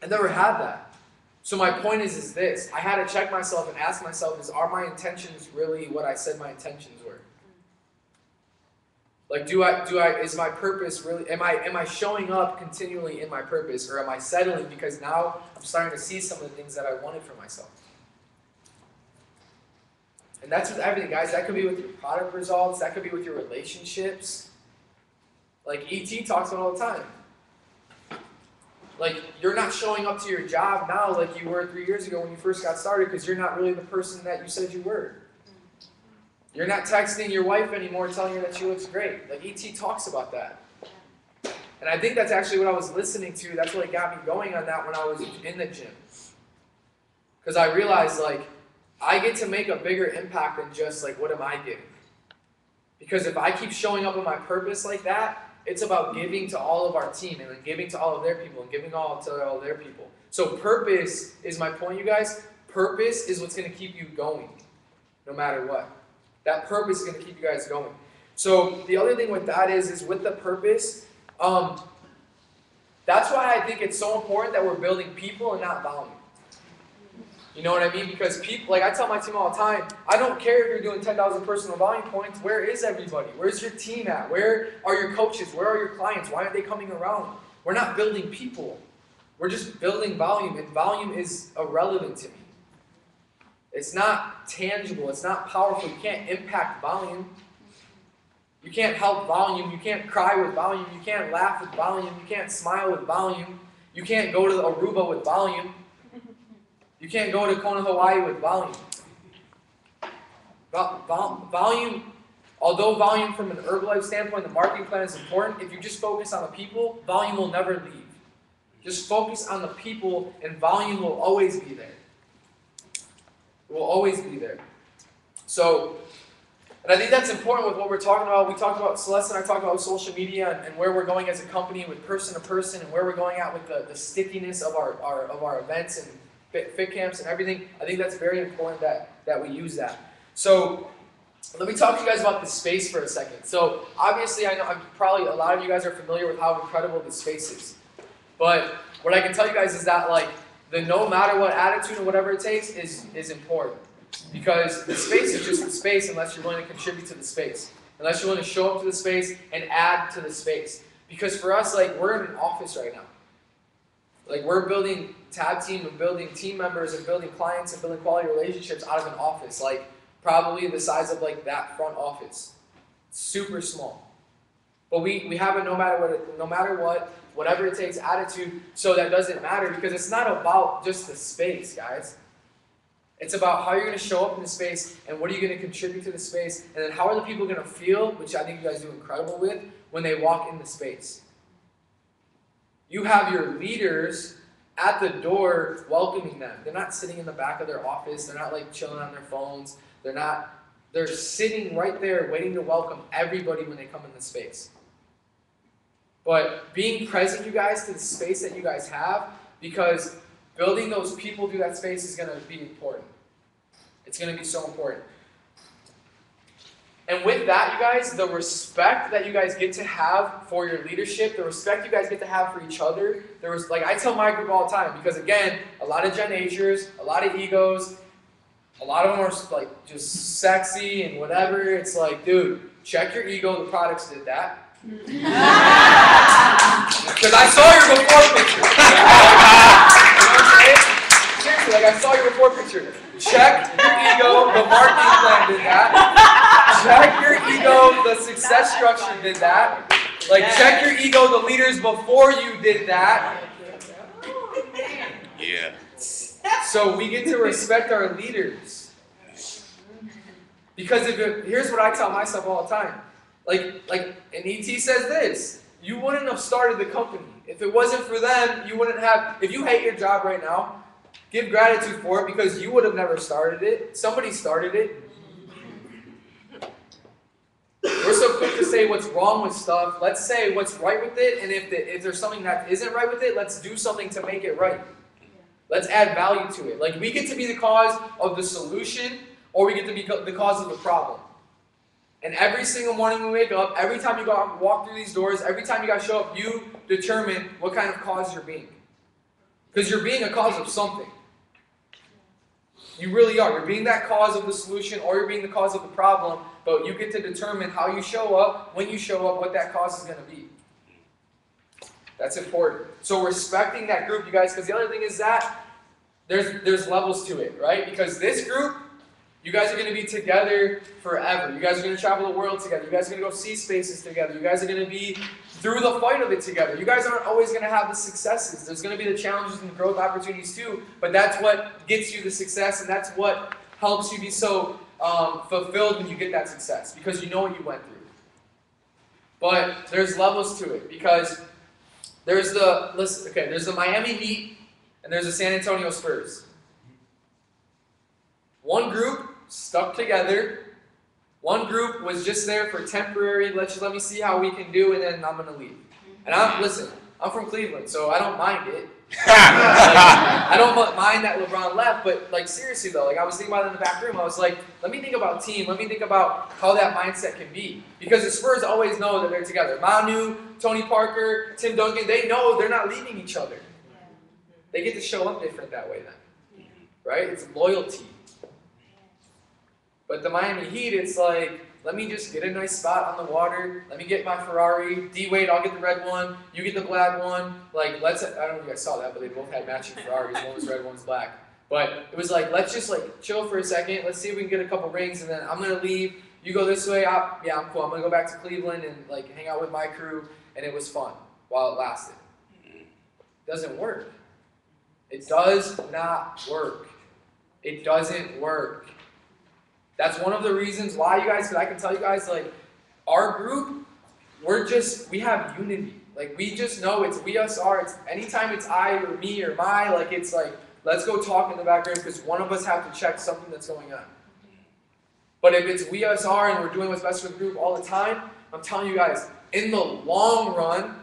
I never had that. So my point is this: I had to check myself and ask myself: are my intentions really what I said my intentions were? Like, is my purpose really? Am I showing up continually in my purpose, or am I settling because now I'm starting to see some of the things that I wanted for myself? And that's with everything, guys. That could be with your product results. That could be with your relationships. Like ET talks about all the time. Like, you're not showing up to your job now like you were 3 years ago when you first got started because you're not really the person that you said you were. You're not texting your wife anymore telling her that she looks great. Like, ET talks about that. And I think that's actually what I was listening to. That's what got me going on that when I was in the gym. Because I realized, like, I get to make a bigger impact than just, like, what am I giving? Because if I keep showing up in my purpose like that, it's about giving to all of our team and then giving to all of their people and giving to all of their people. So purpose is my point, you guys. Purpose is what's going to keep you going, no matter what. That purpose is going to keep you guys going. So the other thing with that is with the purpose, that's why I think it's so important that we're building people and not volume. You know what I mean? Because people, like I tell my team all the time, I don't care if you're doing 10,000 personal volume points. Where is everybody? Where's your team at? Where are your coaches? Where are your clients? Why aren't they coming around? We're not building people. We're just building volume, and volume is irrelevant to me. It's not tangible. It's not powerful. You can't impact volume. You can't help volume. You can't cry with volume. You can't laugh with volume. You can't smile with volume. You can't go to Aruba with volume. You can't go to Kona, Hawaii with volume. Volume, although volume from an Herbalife standpoint, the marketing plan is important, if you just focus on the people, volume will never leave. Just focus on the people and volume will always be there. It will always be there. So, and I think that's important with what we're talking about. We talked about, Celeste and I talked about social media and where we're going as a company with person to person and where we're going at with the stickiness of our events and fit camps and everything. I think that's very important that we use that. So let me talk to you guys about the space for a second. So obviously I know probably a lot of you guys are familiar with how incredible the space is. But what I can tell you guys is that like the no matter what attitude or whatever it takes is important. Because the space is just the space unless you're willing to contribute to the space. Unless you're willing to show up to the space and add to the space. Because for us, like we're in an office right now. Like we're building tab team and building team members and building clients and building quality relationships out of an office. Like probably the size of like that front office. Super small. But we have a no matter what, whatever it takes attitude, so that doesn't matter because it's not about just the space, guys. It's about how you're going to show up in the space and what are you going to contribute to the space and then how are the people going to feel, which I think you guys do incredible with, when they walk in the space. You have your leaders at the door welcoming them. They're not sitting in the back of their office. They're not like chilling on their phones. They're sitting right there waiting to welcome everybody when they come in the space. But being present, you guys, to the space that you guys have, because building those people through that space is going to be important. It's going to be so important. And with that, you guys, the respect that you guys get to have for your leadership, the respect you guys get to have for each other, like I tell my group all the time, because again, a lot of Gen Hers, a lot of egos, a lot of them are like just sexy and whatever. It's like, dude, check your ego. The products did that. Because I saw your before picture. You know what I'm saying? Seriously, like I saw your before picture. Check your ego. The marketing plan did that. Check your ego. The success structure did that. Like check your ego. The leaders before you did that. Yeah. So we get to respect our leaders. Because here's what I tell myself all the time. Like, and ET says this, you wouldn't have started the company. If it wasn't for them, you wouldn't have, if you hate your job right now, give gratitude for it because you would have never started it. Somebody started it. we're so quick to say what's wrong with stuff. Let's say what's right with it, and if there's something that isn't right with it, let's do something to make it right. Let's add value to it. Like, we get to be the cause of the solution, or we get to be the cause of the problem. And every single morning we wake up, every time you go out and walk through these doors, every time you guys show up, you determine what kind of cause you're being. Because you're being a cause of something. You really are. You're being that cause of the solution, or you're being the cause of the problem, but you get to determine how you show up, when you show up, what that cause is going to be. That's important. So respecting that group, you guys, because the other thing is that there's levels to it, right? Because this group, you guys are going to be together forever. You guys are going to travel the world together. You guys are going to go see spaces together. You guys are going to be through the fight of it together. You guys aren't always going to have the successes. There's going to be the challenges and the growth opportunities too, but that's what gets you the success, and that's what helps you be so fulfilled when you get that success, because you know what you went through. But there's levels to it, because there's the Miami Heat and there's the San Antonio Spurs. One group stuck together. One group was just there for temporary, let me see how we can do, and then I'm going to leave. And I'm from Cleveland, so I don't mind it. I don't mind that LeBron left, but like, seriously though, like, I was thinking about it in the back room. I was like, let me think about team. Let me think about how that mindset can be. Because the Spurs always know that they're together. Manu, Tony Parker, Tim Duncan, they know they're not leaving each other. They get to show up different that way then. Right? It's loyalty. But the Miami Heat, it's like, let me just get a nice spot on the water. Let me get my Ferrari. D-Wade, I'll get the red one. You get the black one. Like, I don't know if you guys saw that, but they both had matching Ferraris. One was red, one was black. But it was like, let's just like chill for a second. Let's see if we can get a couple rings, and then I'm going to leave. You go this way. I'm cool. I'm going to go back to Cleveland and like hang out with my crew. And it was fun while it lasted. It doesn't work. It does not work. It doesn't work. That's one of the reasons why, you guys, because I can tell you guys, like, our group, we have unity. Like, we just know it's we, us, our. It's anytime it's I or me or my, like, it's like, let's go talk in the background because one of us have to check something that's going on. But if it's we, us, our, and we're doing what's best for the group all the time, I'm telling you guys, in the long run,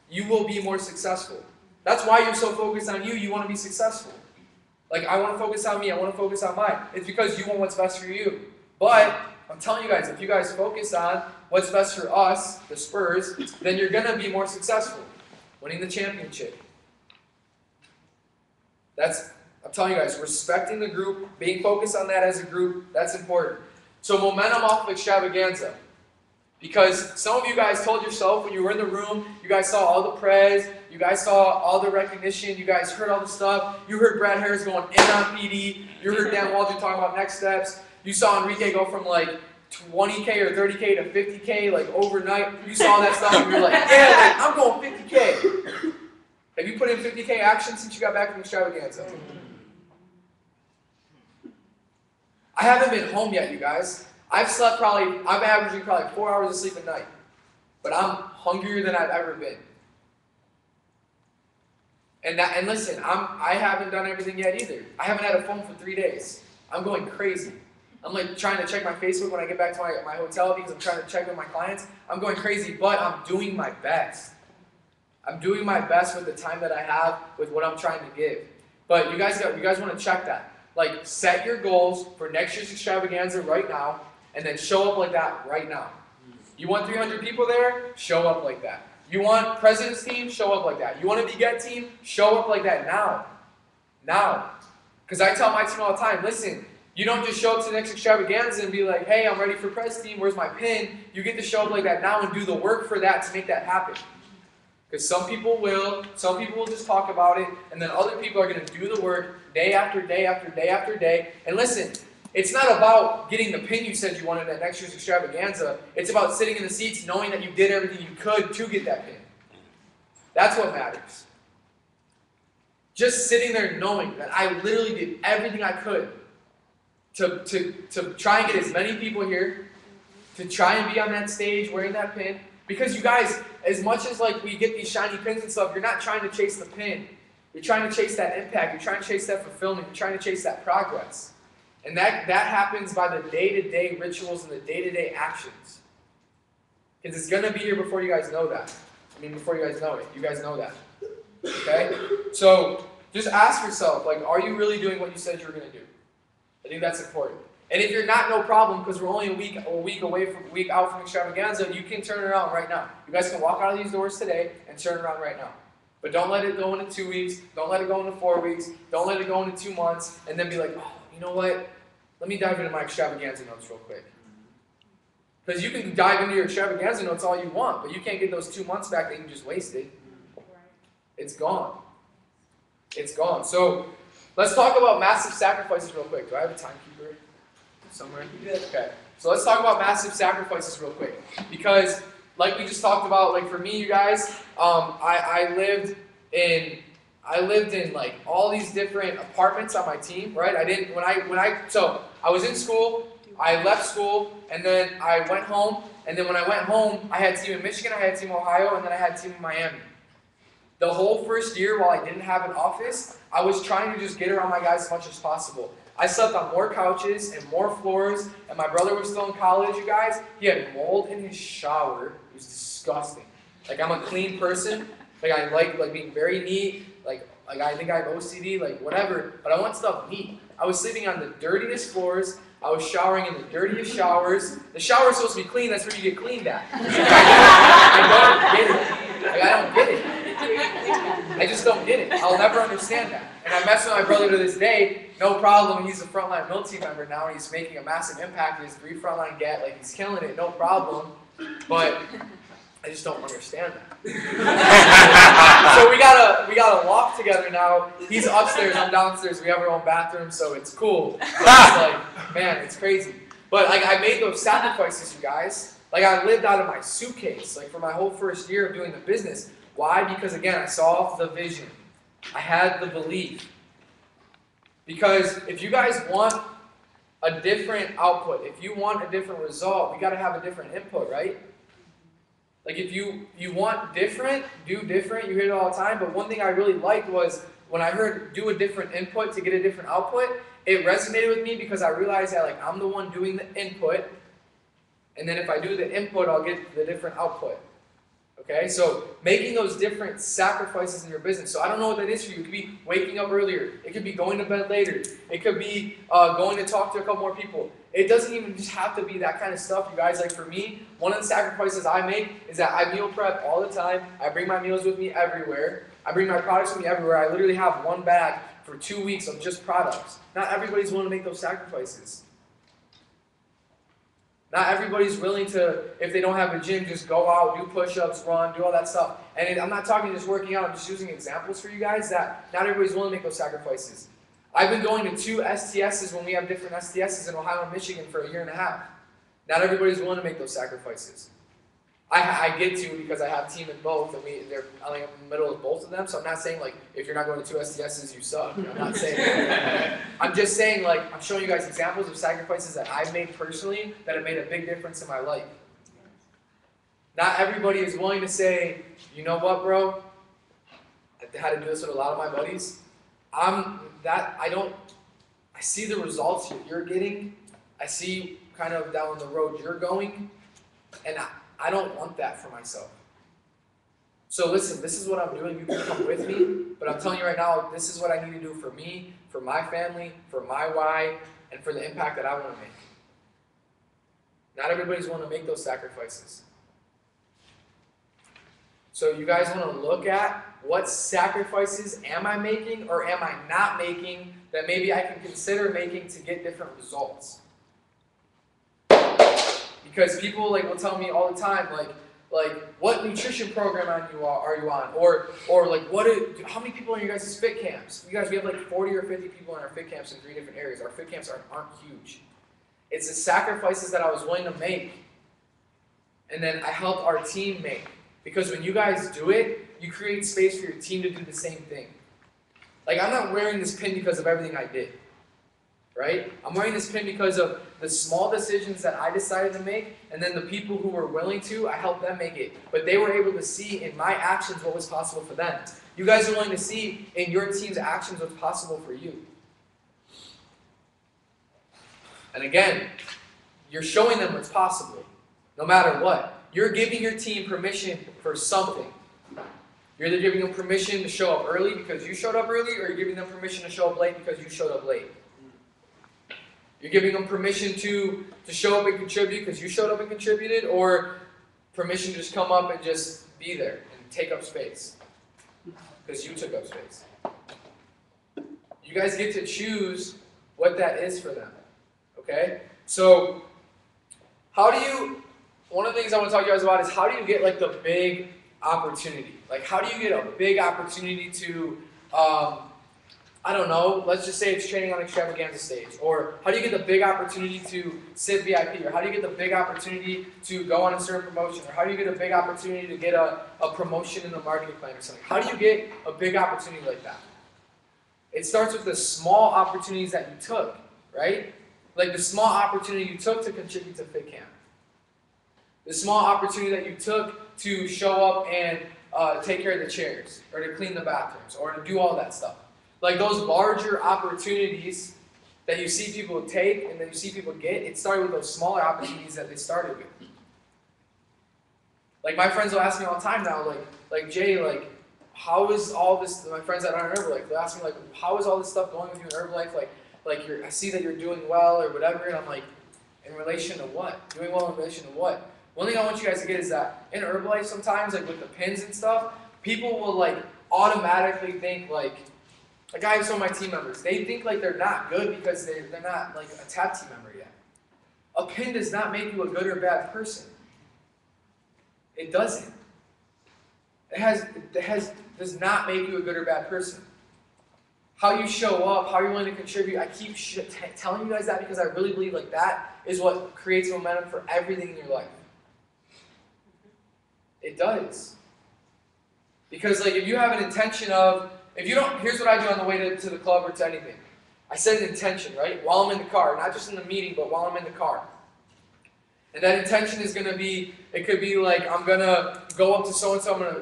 you will be more successful. That's why you're so focused on you. You want to be successful. Like, I want to focus on me. I want to focus on mine. It's because you want what's best for you. But I'm telling you guys, if you guys focus on what's best for us, the Spurs, then you're going to be more successful, winning the championship. I'm telling you guys, respecting the group, being focused on that as a group, that's important. So momentum off of extravaganza. Because some of you guys told yourself when you were in the room, you guys saw all the praise, you guys saw all the recognition, you guys heard all the stuff. You heard Brad Harris going in on PD. You heard Dan Waldron talking about next steps. You saw Enrique go from like 20K or 30K to 50K like overnight. You saw that stuff and you were like, yeah, like, I'm going 50K. Have you put in 50K action since you got back from extravaganza? I haven't been home yet, you guys. I'm averaging probably 4 hours of sleep a night. But I'm hungrier than I've ever been. And listen, I haven't done everything yet either. I haven't had a phone for 3 days. I'm going crazy. I'm like trying to check my Facebook when I get back to my hotel because I'm trying to check with my clients. I'm going crazy, but I'm doing my best. I'm doing my best with the time that I have with what I'm trying to give. But you guys want to check that. Like, set your goals for next year's extravaganza right now, and then show up like that right now. You want 300 people there? Show up like that. You want President's team? Show up like that. You want a Beget team? Show up like that now. Now. Because I tell my team all the time, listen, you don't just show up to the next extravaganza and be like, hey, I'm ready for Pres team, where's my pin? You get to show up like that now and do the work for that to make that happen. Because some people will just talk about it, and then other people are going to do the work day after day after day after day. And listen, it's not about getting the pin you said you wanted at next year's extravaganza. It's about sitting in the seats knowing that you did everything you could to get that pin. That's what matters. Just sitting there knowing that I literally did everything I could to try and get as many people here, to try and be on that stage wearing that pin. Because you guys, as much as like we get these shiny pins and stuff, you're not trying to chase the pin. You're trying to chase that impact. You're trying to chase that fulfillment. You're trying to chase that progress. And that happens by the day-to-day rituals and the day-to-day actions. Because it's going to be here before you guys know that. I mean, before you guys know it. You guys know that. Okay? So just ask yourself, like, are you really doing what you said you were going to do? I think that's important. And if you're not, no problem, because we're only a week out from extravaganza, you can turn it around right now. You guys can walk out of these doors today and turn it around right now. But don't let it go into 2 weeks. Don't let it go into 4 weeks. Don't let it go into 2 months. And then be like, oh, you know what? Let me dive into my extravaganza notes real quick. Because you can dive into your extravaganza notes all you want, but you can't get those 2 months back that you just wasted. It's gone. It's gone. So let's talk about massive sacrifices real quick. Do I have a timekeeper somewhere? Okay. So let's talk about massive sacrifices real quick. Because like we just talked about, like for me, you guys, I lived in like all these different apartments on my team, right? So I was in school, I left school, and then I went home, and then when I went home, I had a team in Michigan, I had a team in Ohio, and then I had a team in Miami. The whole first year, while I didn't have an office, I was trying to just get around my guys as much as possible. I slept on more couches and more floors, and my brother was still in college, you guys. He had mold in his shower. It was disgusting. Like, I'm a clean person. Like, I like being very neat. Like I think I have OCD, like whatever. But I want stuff neat. I was sleeping on the dirtiest floors. I was showering in the dirtiest showers. The shower's supposed to be clean. That's where you get cleaned at. I don't get it. Like, I don't get it. I just don't get it. I'll never understand that. And I mess with my brother to this day. No problem. He's a frontline mill team member now. And he's making a massive impact. He has 3 frontline get. Like, he's killing it. No problem. But I just don't understand that. So we got a loft together now. He's upstairs. I'm downstairs. We have our own bathroom, so it's cool. But it's like, man, it's crazy. But like, I made those sacrifices, you guys. Like, I lived out of my suitcase, like for my whole first year of doing the business. Why? Because again, I saw the vision. I had the belief. Because if you guys want a different output, if you want a different result, we got to have a different input, right? Like, if you want different, do different. You hear it all the time. But one thing I really liked was when I heard do a different input to get a different output, it resonated with me because I realized that, like, I'm the one doing the input. And then if I do the input, I'll get the different output. Okay, so making those different sacrifices in your business. So I don't know what that is for you. It could be waking up earlier. It could be going to bed later. It could be going to talk to a couple more people. It doesn't even just have to be that kind of stuff, you guys. Like for me, one of the sacrifices I make is that I meal prep all the time. I bring my meals with me everywhere. I bring my products with me everywhere. I literally have one bag for 2 weeks of just products. Not everybody's willing to make those sacrifices. Not everybody's willing to, if they don't have a gym, just go out, do push-ups, run, do all that stuff. And I'm not talking just working out, I'm just using examples for you guys that not everybody's willing to make those sacrifices. I've been going to 2 STSs when we have different STSs in Ohio and Michigan for 1.5 years. Not everybody's willing to make those sacrifices. I get to because I have a team in both, and I'm in the middle of both of them, so I'm not saying, like, if you're not going to 2 STSs, you suck. I'm not saying that. I'm just saying, like, I'm showing you guys examples of sacrifices that I've made personally that have made a big difference in my life. Not everybody is willing to say, you know what, bro? I had to do this with a lot of my buddies. I see the results you're getting. I see kind of down the road you're going, and I don't want that for myself. So listen, this is what I'm doing. You can come with me, but I'm telling you right now, this is what I need to do for me, for my family, for my why, and for the impact that I want to make. Not everybody's willing to make those sacrifices. So you guys want to look at what sacrifices am I making or am I not making that maybe I can consider making to get different results. Because people will tell me all the time, what nutrition program are you on? Or how many people are in your guys' fit camps? You guys, we have 40 or 50 people in our fit camps in 3 different areas. Our fit camps aren't huge. It's the sacrifices that I was willing to make. And then I helped our team make. Because when you guys do it, you create space for your team to do the same thing. I'm not wearing this pin because of everything I did. Right? I'm wearing this pin because of the small decisions that I decided to make, and then the people who were willing to, I helped them make it. But they were able to see in my actions what was possible for them. You guys are willing to see in your team's actions what's possible for you. And again, you're showing them what's possible, no matter what. you're giving your team permission for something. You're either giving them permission to show up early because you showed up early, or you're giving them permission to show up late because you showed up late. You're giving them permission to show up and contribute because you showed up and contributed, or permission to just come up and just be there and take up space because you took up space. You guys get to choose what that is for them. Okay? So, one of the things I want to talk to you guys about is how do you get like the big opportunity? Like, how do you get a big opportunity to, I don't know, let's just say it's training on extravaganza stage. Or how do you get the big opportunity to sit VIP? Or how do you get the big opportunity to go on a certain promotion? Or how do you get a big opportunity to get a promotion in the marketing plan or something? How do you get a big opportunity like that? It starts with the small opportunities that you took, right? Like the small opportunity you took to contribute to Fit Camp. The small opportunity that you took to show up and take care of the chairs, or to clean the bathrooms, or to do all that stuff. Like those larger opportunities that you see people take and then you see people get, it started with those smaller opportunities that they started with. Like my friends will ask me all the time now, like Jay, like, how is all this, my friends that aren't in Herbalife, they'll ask me like, how is all this stuff going with you in Herbalife? Like I see that you're doing well or whatever, and I'm like, in relation to what? Doing well in relation to what? One thing I want you guys to get is that in Herbalife sometimes, like with the pins and stuff, people will like automatically think like I have some of my team members, they think like they're not good because they're not like a TAP team member yet. A pin does not make you a good or bad person. It doesn't. It does not make you a good or bad person. How you show up, how you're willing to contribute, I keep telling you guys that because I really believe like that is what creates momentum for everything in your life. It does. Because like if you have an intention of, here's what I do on the way to the club or to anything. I set an intention, right? While I'm in the car, not just in the meeting, but while I'm in the car. And that intention is going to be, it could be like, I'm going to go up to so-and-so, I'm going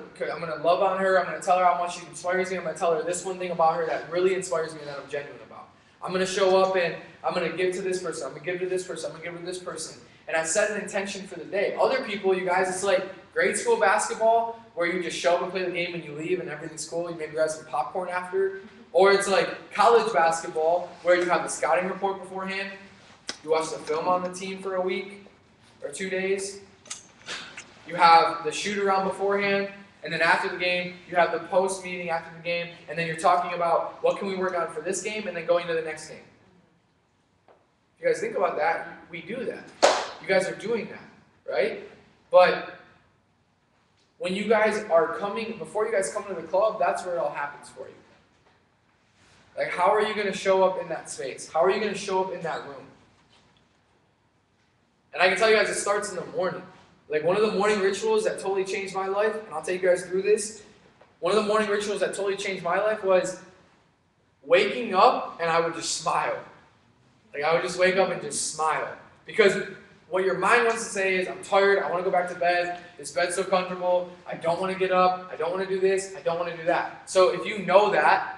to love on her, I'm going to tell her how much she inspires me, I'm going to tell her this one thing about her that really inspires me and that I'm genuine about. I'm going to show up and I'm going to give to this person, I'm going to give to this person, I'm going to give to this person. And I set an intention for the day. Other people, you guys, it's like grade school basketball, where you just show up and play the game and you leave and everything's cool, you maybe grab some popcorn after. Or it's like college basketball, where you have the scouting report beforehand, you watch the film on the team for a week or 2 days, you have the shoot around beforehand, and then after the game, you have the post meeting after the game, and then you're talking about what can we work on for this game, and then going to the next game. If you guys think about that, we do that. You guys are doing that, right? But when you guys are before you guys come to the club, that's where it all happens for you. Like, how are you going to show up in that space? How are you going to show up in that room? And I can tell you guys, it starts in the morning. Like, one of the morning rituals that totally changed my life, and I'll take you guys through this, one of the morning rituals that totally changed my life was waking up and I would just smile. Like, I would just wake up and just smile. Because what your mind wants to say is, I'm tired, I want to go back to bed, this bed's so comfortable, I don't want to get up, I don't want to do this, I don't want to do that. So if you know that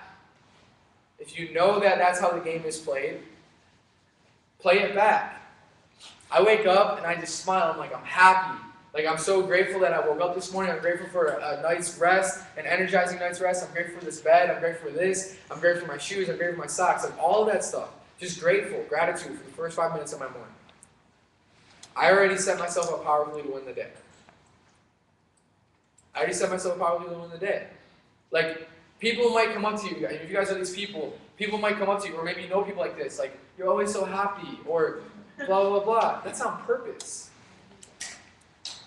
that's how the game is played, play it back. I wake up and I just smile, I'm like, I'm happy. Like, I'm so grateful that I woke up this morning, I'm grateful for a night's rest, an energizing night's rest, I'm grateful for this bed, I'm grateful for this, I'm grateful for my shoes, I'm grateful for my socks, like all of that stuff. Just grateful, gratitude for the first 5 minutes of my morning. I already set myself up powerfully to win the day. Like, people might come up to you, if you guys are these people might come up to you, or maybe you know people like this, like, you're always so happy, or blah, blah, blah. That's on purpose.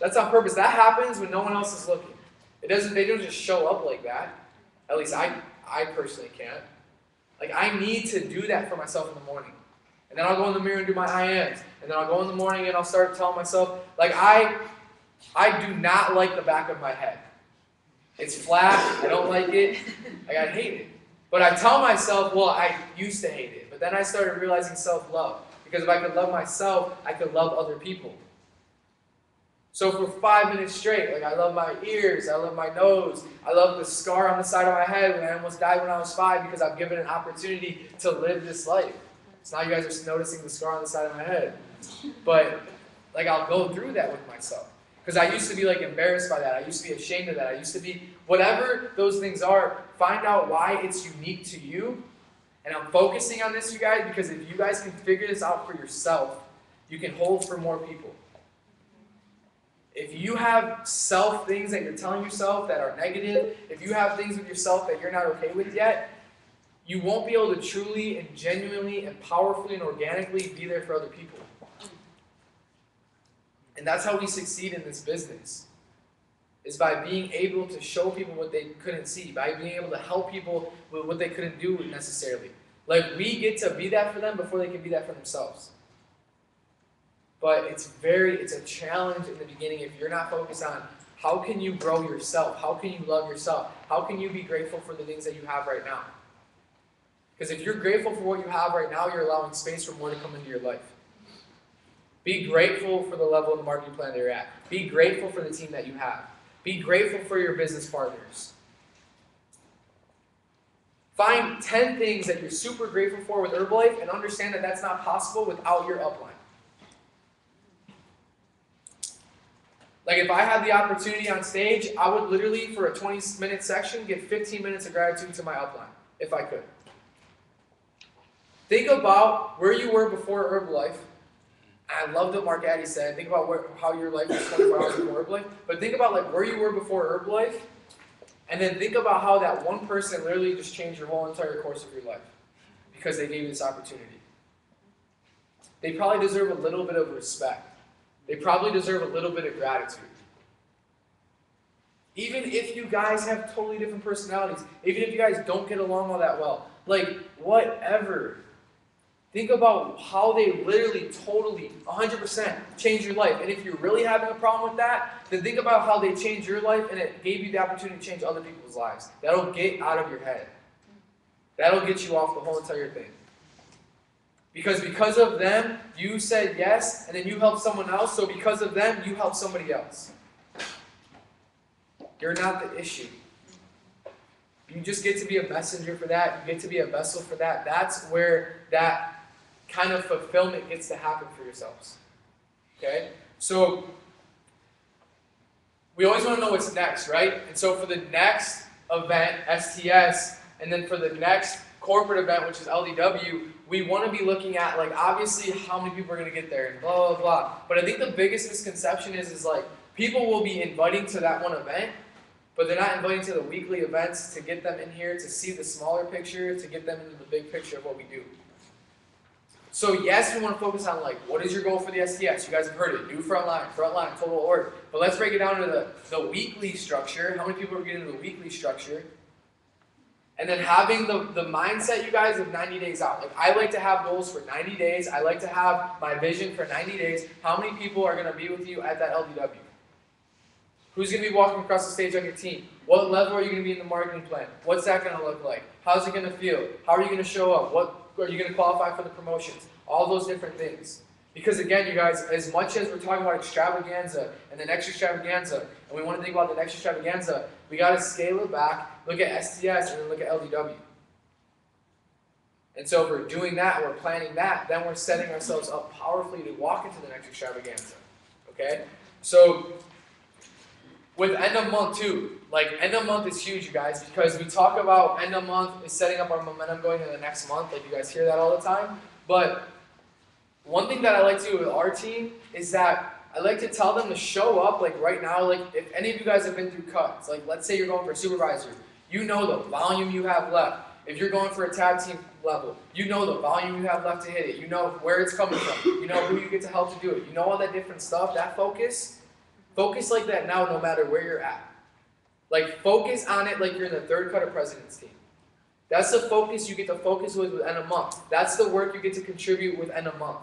That's on purpose. That happens when no one else is looking. They don't just show up like that. At least I personally can't. Like, I need to do that for myself in the morning. And then I'll go in the mirror and do my IMs. And then I'll go in the morning and I'll start telling myself, like, I do not like the back of my head. It's flat, I don't like it, I hate it. But I tell myself, well, I used to hate it. But then I started realizing self-love. Because if I could love myself, I could love other people. So for 5 minutes straight, like, I love my ears, I love my nose, I love the scar on the side of my head when I almost died when I was 5 because I've given an opportunity to live this life. So now you guys are noticing the scar on the side of my head. But, like, I'll go through that with myself. Because I used to be like embarrassed by that. I used to be ashamed of that. I used to be, whatever those things are, find out why it's unique to you. And I'm focusing on this, you guys, because if you guys can figure this out for yourself, you can hold for more people. If you have self things that you're telling yourself that are negative, if you have things with yourself that you're not okay with yet, you won't be able to truly and genuinely and powerfully and organically be there for other people. And that's how we succeed in this business, is by being able to show people what they couldn't see, by being able to help people with what they couldn't do necessarily. Like, we get to be that for them before they can be that for themselves. But it's a challenge in the beginning if you're not focused on how can you grow yourself, how can you love yourself, how can you be grateful for the things that you have right now. Because if you're grateful for what you have right now, you're allowing space for more to come into your life. Be grateful for the level of the marketing plan that you're at. Be grateful for the team that you have. Be grateful for your business partners. Find 10 things that you're super grateful for with Herbalife and understand that that's not possible without your upline. Like, if I had the opportunity on stage, I would literally, for a 20-minute section, give 15 minutes of gratitude to my upline, if I could. Think about where you were before Herbalife. I love what Mark Addy said. Think about how your life was 24 hours before Herbalife. But think about like where you were before Herbalife, and then think about how that one person literally just changed your whole entire course of your life because they gave you this opportunity. They probably deserve a little bit of respect. They probably deserve a little bit of gratitude. Even if you guys have totally different personalities, even if you guys don't get along all that well, like whatever. Think about how they literally, totally, 100% changed your life. And if you're really having a problem with that, then think about how they changed your life and it gave you the opportunity to change other people's lives. That'll get out of your head. That'll get you off the whole entire thing. Because of them, you said yes, and then you helped someone else, so because of them, you helped somebody else. You're not the issue. You just get to be a messenger for that. You get to be a vessel for that. That's where that kind of fulfillment gets to happen for yourselves. Okay? So, we always want to know what's next, right? And so for the next event, STS, and then for the next corporate event, which is LDW, we want to be looking at, like, obviously how many people are going to get there and blah, blah, blah. But I think the biggest misconception is like, people will be inviting to that one event, but they're not inviting to the weekly events to get them in here, to see the smaller picture, to get them into the big picture of what we do. So yes, we want to focus on like, what is your goal for the STS? You guys have heard it, new frontline, total org. But let's break it down to the weekly structure. How many people are getting into the weekly structure? And then having the mindset, you guys, of 90 days out. Like, I like to have goals for 90 days. I like to have my vision for 90 days. How many people are going to be with you at that LDW? Who's going to be walking across the stage on your team? What level are you going to be in the marketing plan? What's that going to look like? How's it going to feel? How are you going to show up? What are you going to qualify for the promotions? All those different things. Because again, you guys, as much as we're talking about extravaganza and the next extravaganza, and we want to think about the next extravaganza, we got to scale it back, look at STS, and then look at LDW. And so if we're doing that, we're planning that, then we're setting ourselves up powerfully to walk into the next extravaganza. Okay? So, with end of month too, like end of month is huge, you guys, because we talk about end of month is setting up our momentum going into the next month, like you guys hear that all the time. But one thing that I like to do with our team is that I like to tell them to show up, like right now, like if any of you guys have been through cuts, like let's say you're going for a supervisor, you know the volume you have left. If you're going for a tag team level, you know the volume you have left to hit it. You know where it's coming from. You know who you get to help to do it. You know all that different stuff, that focus. Focus like that now no matter where you're at. Like focus on it like you're in the third cut of president's team. That's the focus you get to focus with end of month. That's the work you get to contribute with end of month.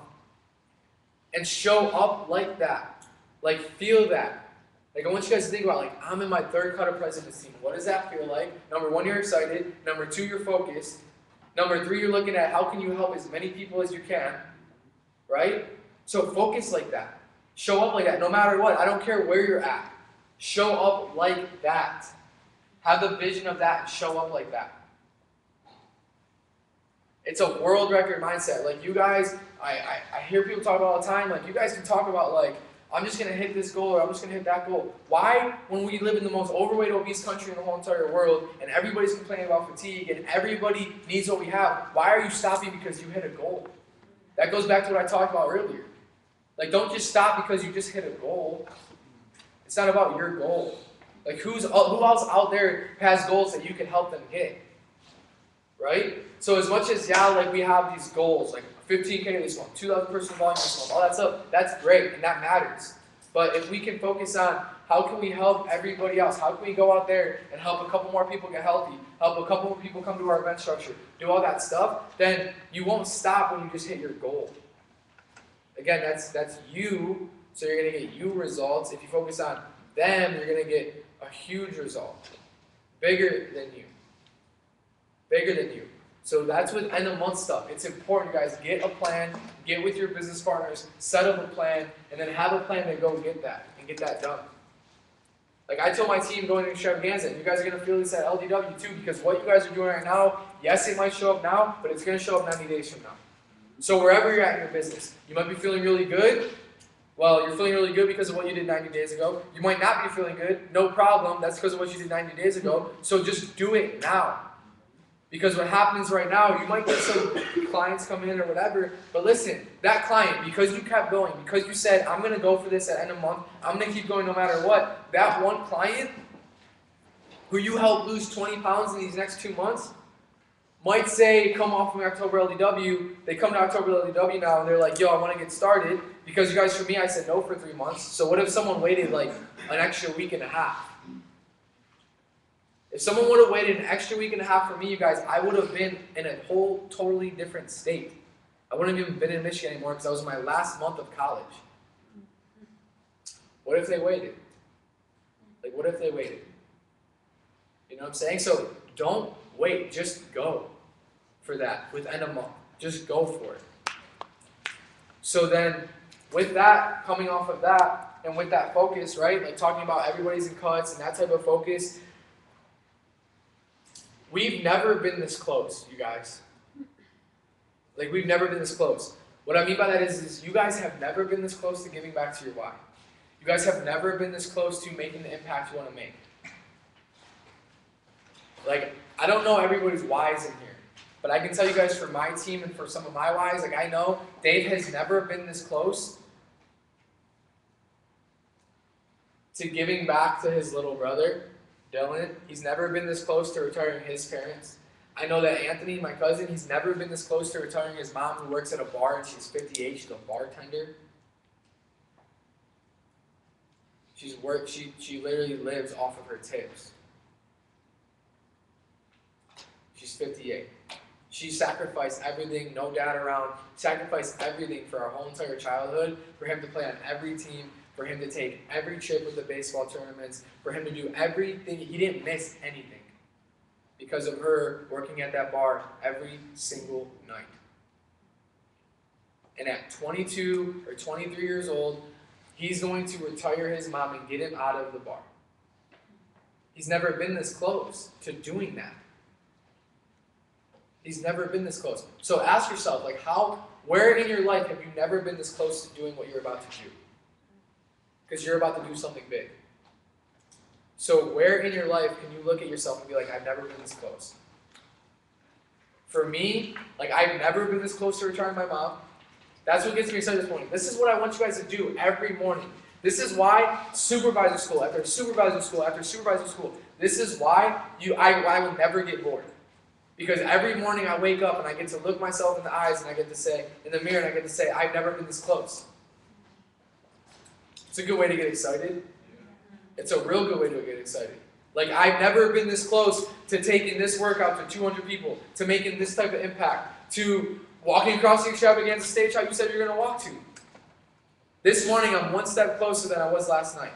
And show up like that. Like feel that. Like I want you guys to think about like I'm in my third cut of president's team. What does that feel like? Number one, you're excited. Number two, you're focused. Number three, you're looking at how can you help as many people as you can. Right? So focus like that. Show up like that, no matter what. I don't care where you're at. Show up like that. Have the vision of that and show up like that. It's a world record mindset. Like you guys, I hear people talk about all the time, like you guys can talk about like, I'm just going to hit this goal or I'm just going to hit that goal. Why, when we live in the most overweight, obese country in the whole entire world and everybody's complaining about fatigue and everybody needs what we have, why are you stopping because you hit a goal? That goes back to what I talked about earlier. Like, don't just stop because you just hit a goal. It's not about your goal. Like, who else out there has goals that you can help them get? Right? So as much as, yeah, like we have these goals, like 15K this month, 2,000 person volume this month, all that stuff, that's great and that matters. But if we can focus on how can we help everybody else, how can we go out there and help a couple more people get healthy, help a couple more people come to our event structure, do all that stuff, then you won't stop when you just hit your goal. Again, that's you, so you're going to get you results. If you focus on them, you're going to get a huge result. Bigger than you. Bigger than you. So that's with end of month stuff. It's important, you guys, get a plan, get with your business partners, set up a plan, and then have a plan to go get that and get that done. Like I told my team going to extravaganza, you guys are going to feel this at LDW too, because what you guys are doing right now, yes, it might show up now, but it's going to show up 90 days from now. So wherever you're at in your business, you might be feeling really good. Well, you're feeling really good because of what you did 90 days ago. You might not be feeling good. No problem. That's because of what you did 90 days ago. So just do it now. Because what happens right now, you might get some clients come in or whatever, but listen, that client, because you kept going, because you said, I'm going to go for this at end of month, I'm going to keep going no matter what, that one client who you helped lose 20 pounds in these next 2 months might say, come off from October LDW, they come to October LDW now and they're like, yo, I want to get started, because you guys, for me, I said no for 3 months, so what if someone waited like an extra week and a half? If someone would have waited an extra week and a half for me, you guys, I would have been in a whole totally different state. I wouldn't have even been in Michigan anymore because I was in my last month of college. What if they waited? Like, what if they waited? You know what I'm saying? So don't wait. Just go for that with end of month. Just go for it. So then, with that, coming off of that, and with that focus, right, like talking about everybody's in cuts and that type of focus, we've never been this close, you guys. Like, we've never been this close. What I mean by that is you guys have never been this close to giving back to your why. You guys have never been this close to making the impact you want to make. Like, I don't know everybody's whys in here, but I can tell you guys for my team and for some of my whys, like I know Dave has never been this close to giving back to his little brother. Dylan, he's never been this close to retiring his parents. I know that Anthony, my cousin, he's never been this close to retiring his mom who works at a bar and she's 58, she's a bartender. She literally lives off of her tips. She's 58. She sacrificed everything, no dad around, sacrificed everything for our whole entire childhood, for him to play on every team, for him to take every trip with the baseball tournaments, for him to do everything. He didn't miss anything because of her working at that bar every single night. And at 22 or 23 years old, he's going to retire his mom and get him out of the bar. He's never been this close to doing that. He's never been this close. So ask yourself, like, where in your life have you never been this close to doing what you're about to do? Because you're about to do something big. So where in your life can you look at yourself and be like, I've never been this close? For me, like, I've never been this close to retiring my mom. That's what gets me excited this morning. This is what I want you guys to do every morning. This is why supervisor school after supervisor school after supervisor school. This is why I will never get bored. Because every morning I wake up and I get to look myself in the eyes and I get to say, in the mirror, and I get to say, I've never been this close. It's a good way to get excited. It's a real good way to get excited. Like, I've never been this close to taking this workout to 200 people, to making this type of impact, to walking across the extravaganza stage how you said you're going to walk to. This morning, I'm one step closer than I was last night.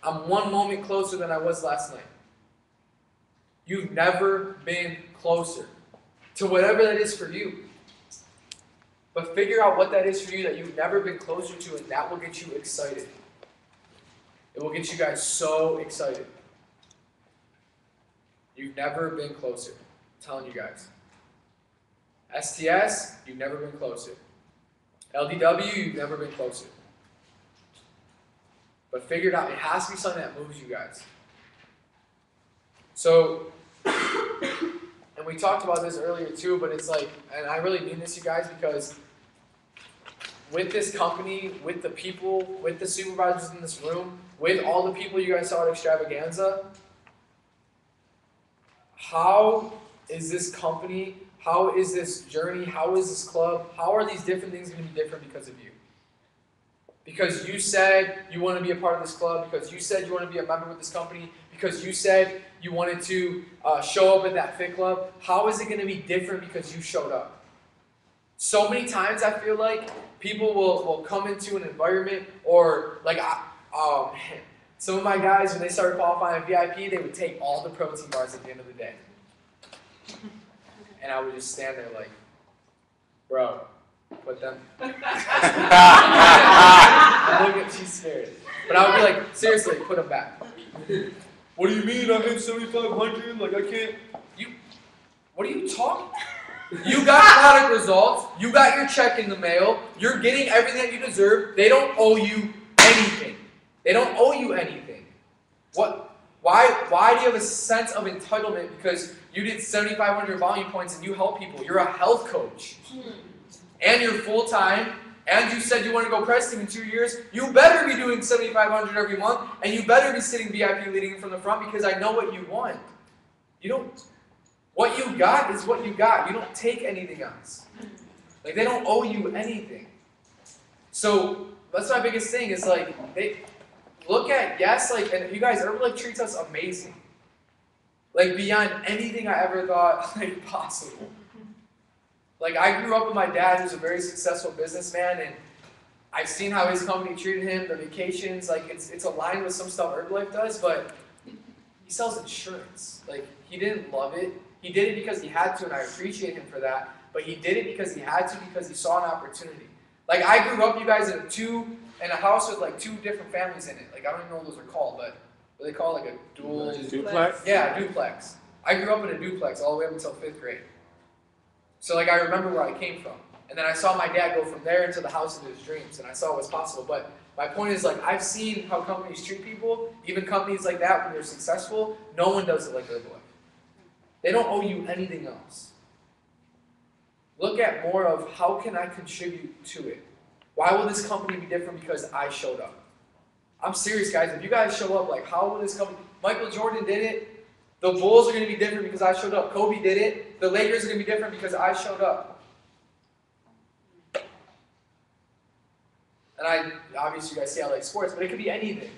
I'm one moment closer than I was last night. You've never been closer to whatever that is for you. But figure out what that is for you that you've never been closer to, and that will get you excited. It will get you guys so excited. You've never been closer. I'm telling you guys. STS, you've never been closer. LDW, you've never been closer. But figure it out. It has to be something that moves you guys. So, and we talked about this earlier too, but it's like, and I really mean this, you guys, because with this company, with the people, with the supervisors in this room, with all the people you guys saw at Extravaganza, how is this company, how is this journey, how is this club, how are these different things going to be different because of you? Because you said you want to be a part of this club, because you said you want to be a member with this company, because you said you wanted to show up at that fit club, how is it going to be different because you showed up? So many times I feel like people will come into an environment, or like, some of my guys, when they started qualifying VIP, they would take all the protein bars at the end of the day. And I would just stand there like, bro, put them. I'm looking at, she's scared. But I would be like, seriously, put them back. What do you mean I hit 7,500? Like, I can't. What are you talking? You got product results. You got your check in the mail. You're getting everything that you deserve. They don't owe you anything. They don't owe you anything. What? Why do you have a sense of entitlement because you did 7,500 volume points and you help people? You're a health coach. And you're full-time, and you said you want to go press team in 2 years. You better be doing 7,500 every month, and you better be sitting VIP leading from the front because I know what you want. You don't. What you got is what you got. You don't take anything else. Like, they don't owe you anything. So that's my biggest thing is like, they look at, yes, like, and you guys, Herbalife treats us amazing. Like, beyond anything I ever thought like possible. Like, I grew up with my dad, who's a very successful businessman, and I've seen how his company treated him, the vacations, like, it's aligned with some stuff Herbalife does, but he sells insurance. Like, he didn't love it. He did it because he had to, and I appreciate him for that, but he did it because he had to, because he saw an opportunity. Like, I grew up, you guys, in a house with, like, 2 different families in it. Like, I don't even know what those are called, but what they call, like, a dual... Duplex? Yeah, duplex. I grew up in a duplex all the way up until 5th grade. So, like, I remember where I came from. And then I saw my dad go from there into the house of his dreams, and I saw what's possible. But my point is, like, I've seen how companies treat people, even companies like that, when they're successful, no one does it like Herbalife. They don't owe you anything else. Look at more of how can I contribute to it? Why will this company be different because I showed up? I'm serious, guys. If you guys show up, like, how will this company... Michael Jordan did it. The Bulls are going to be different because I showed up. Kobe did it. The Lakers are going to be different because I showed up. And obviously you guys see I like sports, but it could be anything.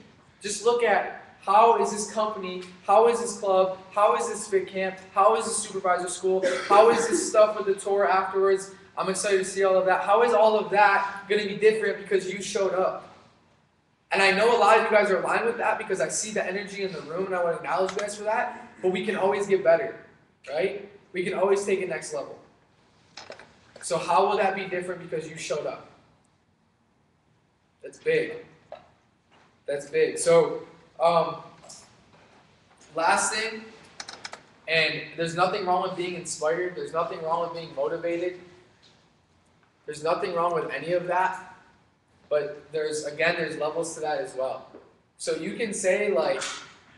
Just look at how is this company, how is this club, how is this fit camp, how is this supervisor school, how is this stuff with the tour afterwards. I'm excited to see all of that. How is all of that going to be different because you showed up? And I know a lot of you guys are aligned with that because I see the energy in the room and I want to acknowledge you guys for that. But we can always get better, right? We can always take it next level. So how will that be different because you showed up? That's big. That's big. So, last thing, and there's nothing wrong with being inspired. There's nothing wrong with being motivated. There's nothing wrong with any of that. But there's levels to that as well. So you can say, like,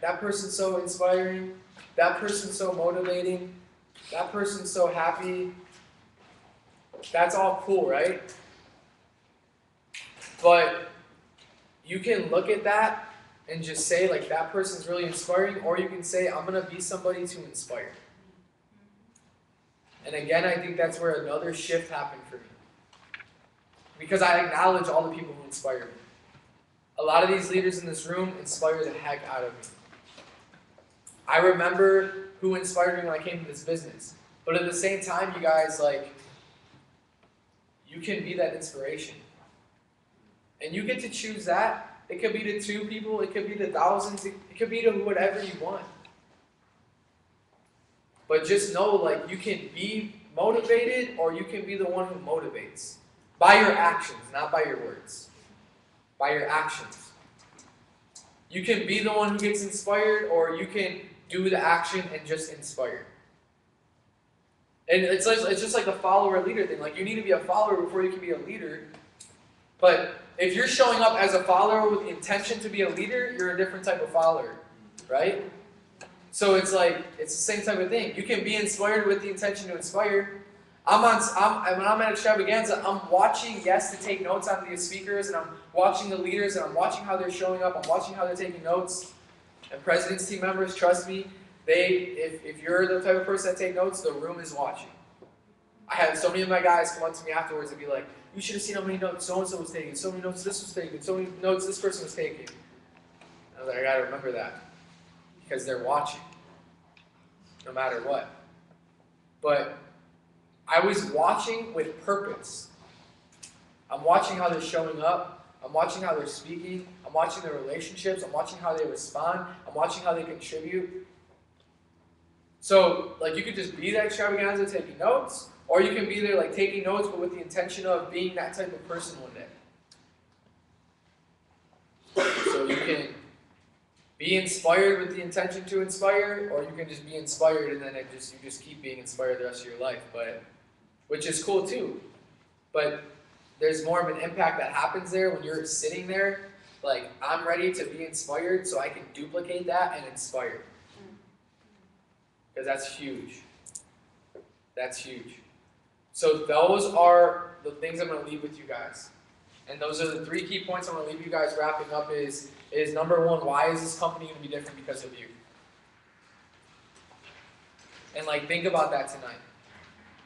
that person's so inspiring, that person's so motivating, that person's so happy. That's all cool, right? But you can look at that and just say, like, that person's really inspiring, or you can say, I'm going to be somebody to inspire. And again, I think that's where another shift happened for me. Because I acknowledge all the people who inspire me. A lot of these leaders in this room inspire the heck out of me. I remember who inspired me when I came to this business. But at the same time, you guys, like, you can be that inspiration. And you get to choose that. It could be to 2 people. It could be to thousands. It could be to whatever you want. But just know, like, you can be motivated or you can be the one who motivates. By your actions, not by your words. By your actions. You can be the one who gets inspired or you can do the action and just inspire. And it's just like the follower-leader thing. Like, you need to be a follower before you can be a leader. But if you're showing up as a follower with the intention to be a leader, you're a different type of follower, right? So it's like, it's the same type of thing. You can be inspired with the intention to inspire. When I'm at Extravaganza, I'm watching, yes, to take notes on the speakers, and I'm watching the leaders, and I'm watching how they're showing up, I'm watching how they're taking notes. And president's team members, trust me, if you're the type of person that take notes, the room is watching. I had so many of my guys come up to me afterwards and be like, you should have seen how many notes so-and-so was taking, so many notes this was taking, so many notes this person was taking. I was like, I gotta remember that. Because they're watching, no matter what. But I was watching with purpose. I'm watching how they're showing up. I'm watching how they're speaking. I'm watching their relationships. I'm watching how they respond. I'm watching how they contribute. So, like, you could just be that Extravaganza taking notes, or you can be there, like, taking notes, but with the intention of being that type of person one day. So you can be inspired with the intention to inspire, or you can just be inspired and then you just keep being inspired the rest of your life, which is cool too. But there's more of an impact that happens there when you're sitting there, like, I'm ready to be inspired so I can duplicate that and inspire. Because that's huge. That's huge. So those are the things I'm going to leave with you guys. And those are the 3 key points I'm going to leave you guys wrapping up is number 1, why is this company going to be different because of you? And, like, think about that tonight.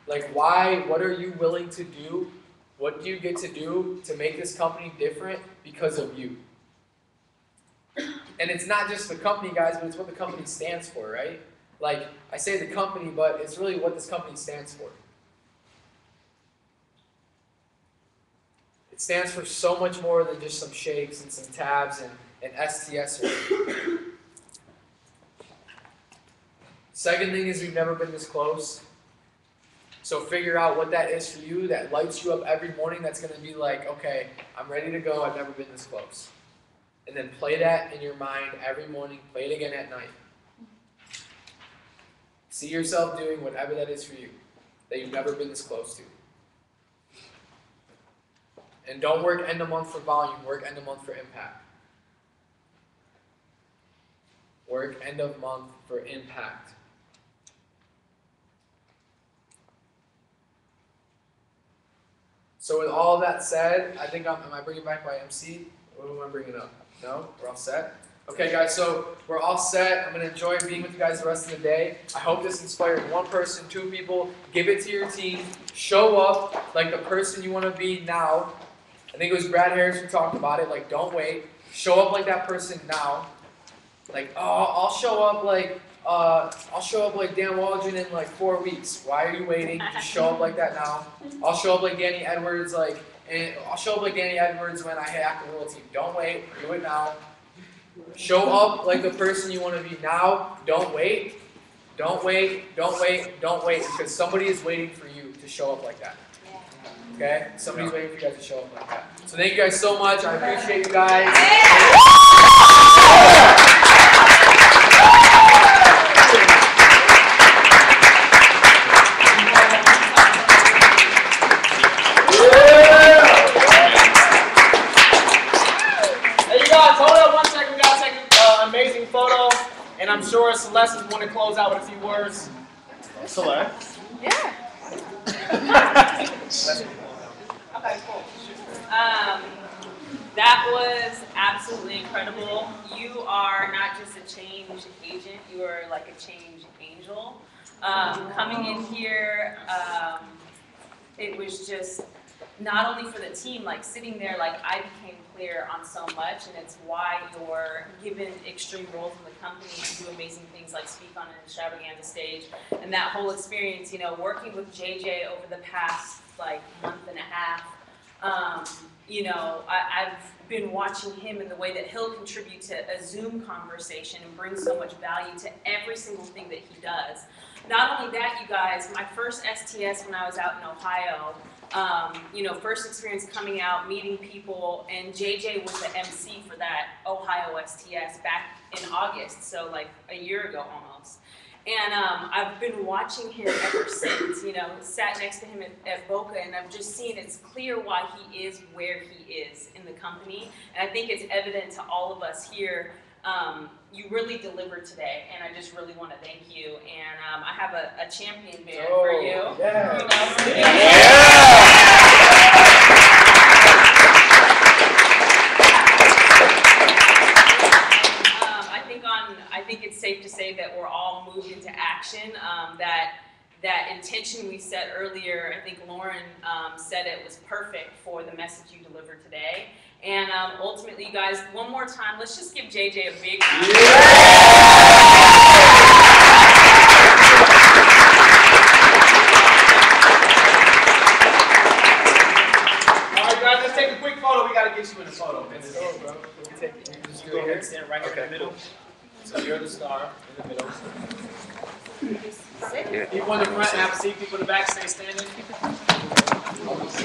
Like, why, what are you willing to do? What do you get to do to make this company different because of you? And it's not just the company, guys, but it's what the company stands for, right? Like, I say the company, but it's really what this company stands for. It stands for so much more than just some shakes and some tabs and STS. Second thing is we've never been this close. So figure out what that is for you that lights you up every morning that's going to be like, okay, I'm ready to go, I've never been this close. And then play that in your mind every morning, play it again at night. See yourself doing whatever that is for you that you've never been this close to. And don't work end of month for volume, work end of month for impact. Work end of month for impact. So with all of that said, I think am I bringing back my MC? What am I bringing up? No? We're all set? Okay, guys, so we're all set. I'm going to enjoy being with you guys the rest of the day. I hope this inspired 1 person, 2 people. Give it to your team. Show up like the person you want to be now. I think it was Brad Harris who talked about it. Like, don't wait. Show up like that person now. Like, oh, I'll show up like Dan Waldron in like 4 weeks. Why are you waiting? Just show up like that now. I'll show up like Danny Edwards, I'll show up like Danny Edwards when I hack the world team. Don't wait. Do it now. Show up like the person you want to be now. Don't wait. Don't wait. Don't wait. Don't wait. Because somebody is waiting for you to show up like that. Okay? Somebody's waiting for you guys to show up like that. So thank you guys so much. I appreciate you guys. Hey, you guys, hold up 1 second. We got to take an amazing photo. And I'm sure Celeste is going to close out with a few words. Celeste? Yeah. Okay, cool. That was absolutely incredible. You are not just a change agent, you are like a change angel. Coming in here, it was just not only for the team, like sitting there, like I became clear on so much, and it's why you're given extreme roles in the company to do amazing things like speak on an extravaganza stage. And that whole experience, you know, working with JJ over the past like month and a half, you know, I've been watching him in the way that he'll contribute to a Zoom conversation and bring so much value to every single thing that he does. Not only that, you guys, my first STS when I was out in Ohio, you know, first experience coming out, meeting people, and JJ was the MC for that Ohio STS back in August, so like a year ago almost. And I've been watching him ever since, you know, sat next to him at Boca, and I've just seen it's clear why he is where he is in the company. And I think it's evident to all of us here. You really delivered today, and I just really want to thank you. And I have a champion band for you. Yeah. I think it's safe to say that we're all moved into action. That intention we set earlier, I think Lauren said it was perfect for the message you delivered today. And ultimately, you guys, one more time, let's just give JJ a big round. All right, guys, let's take a quick photo. We gotta get you in a photo. Let's go, bro. Just go ahead and stand right here in the middle. So you're the star in the middle. People in the front have a seat. People in the back stay standing.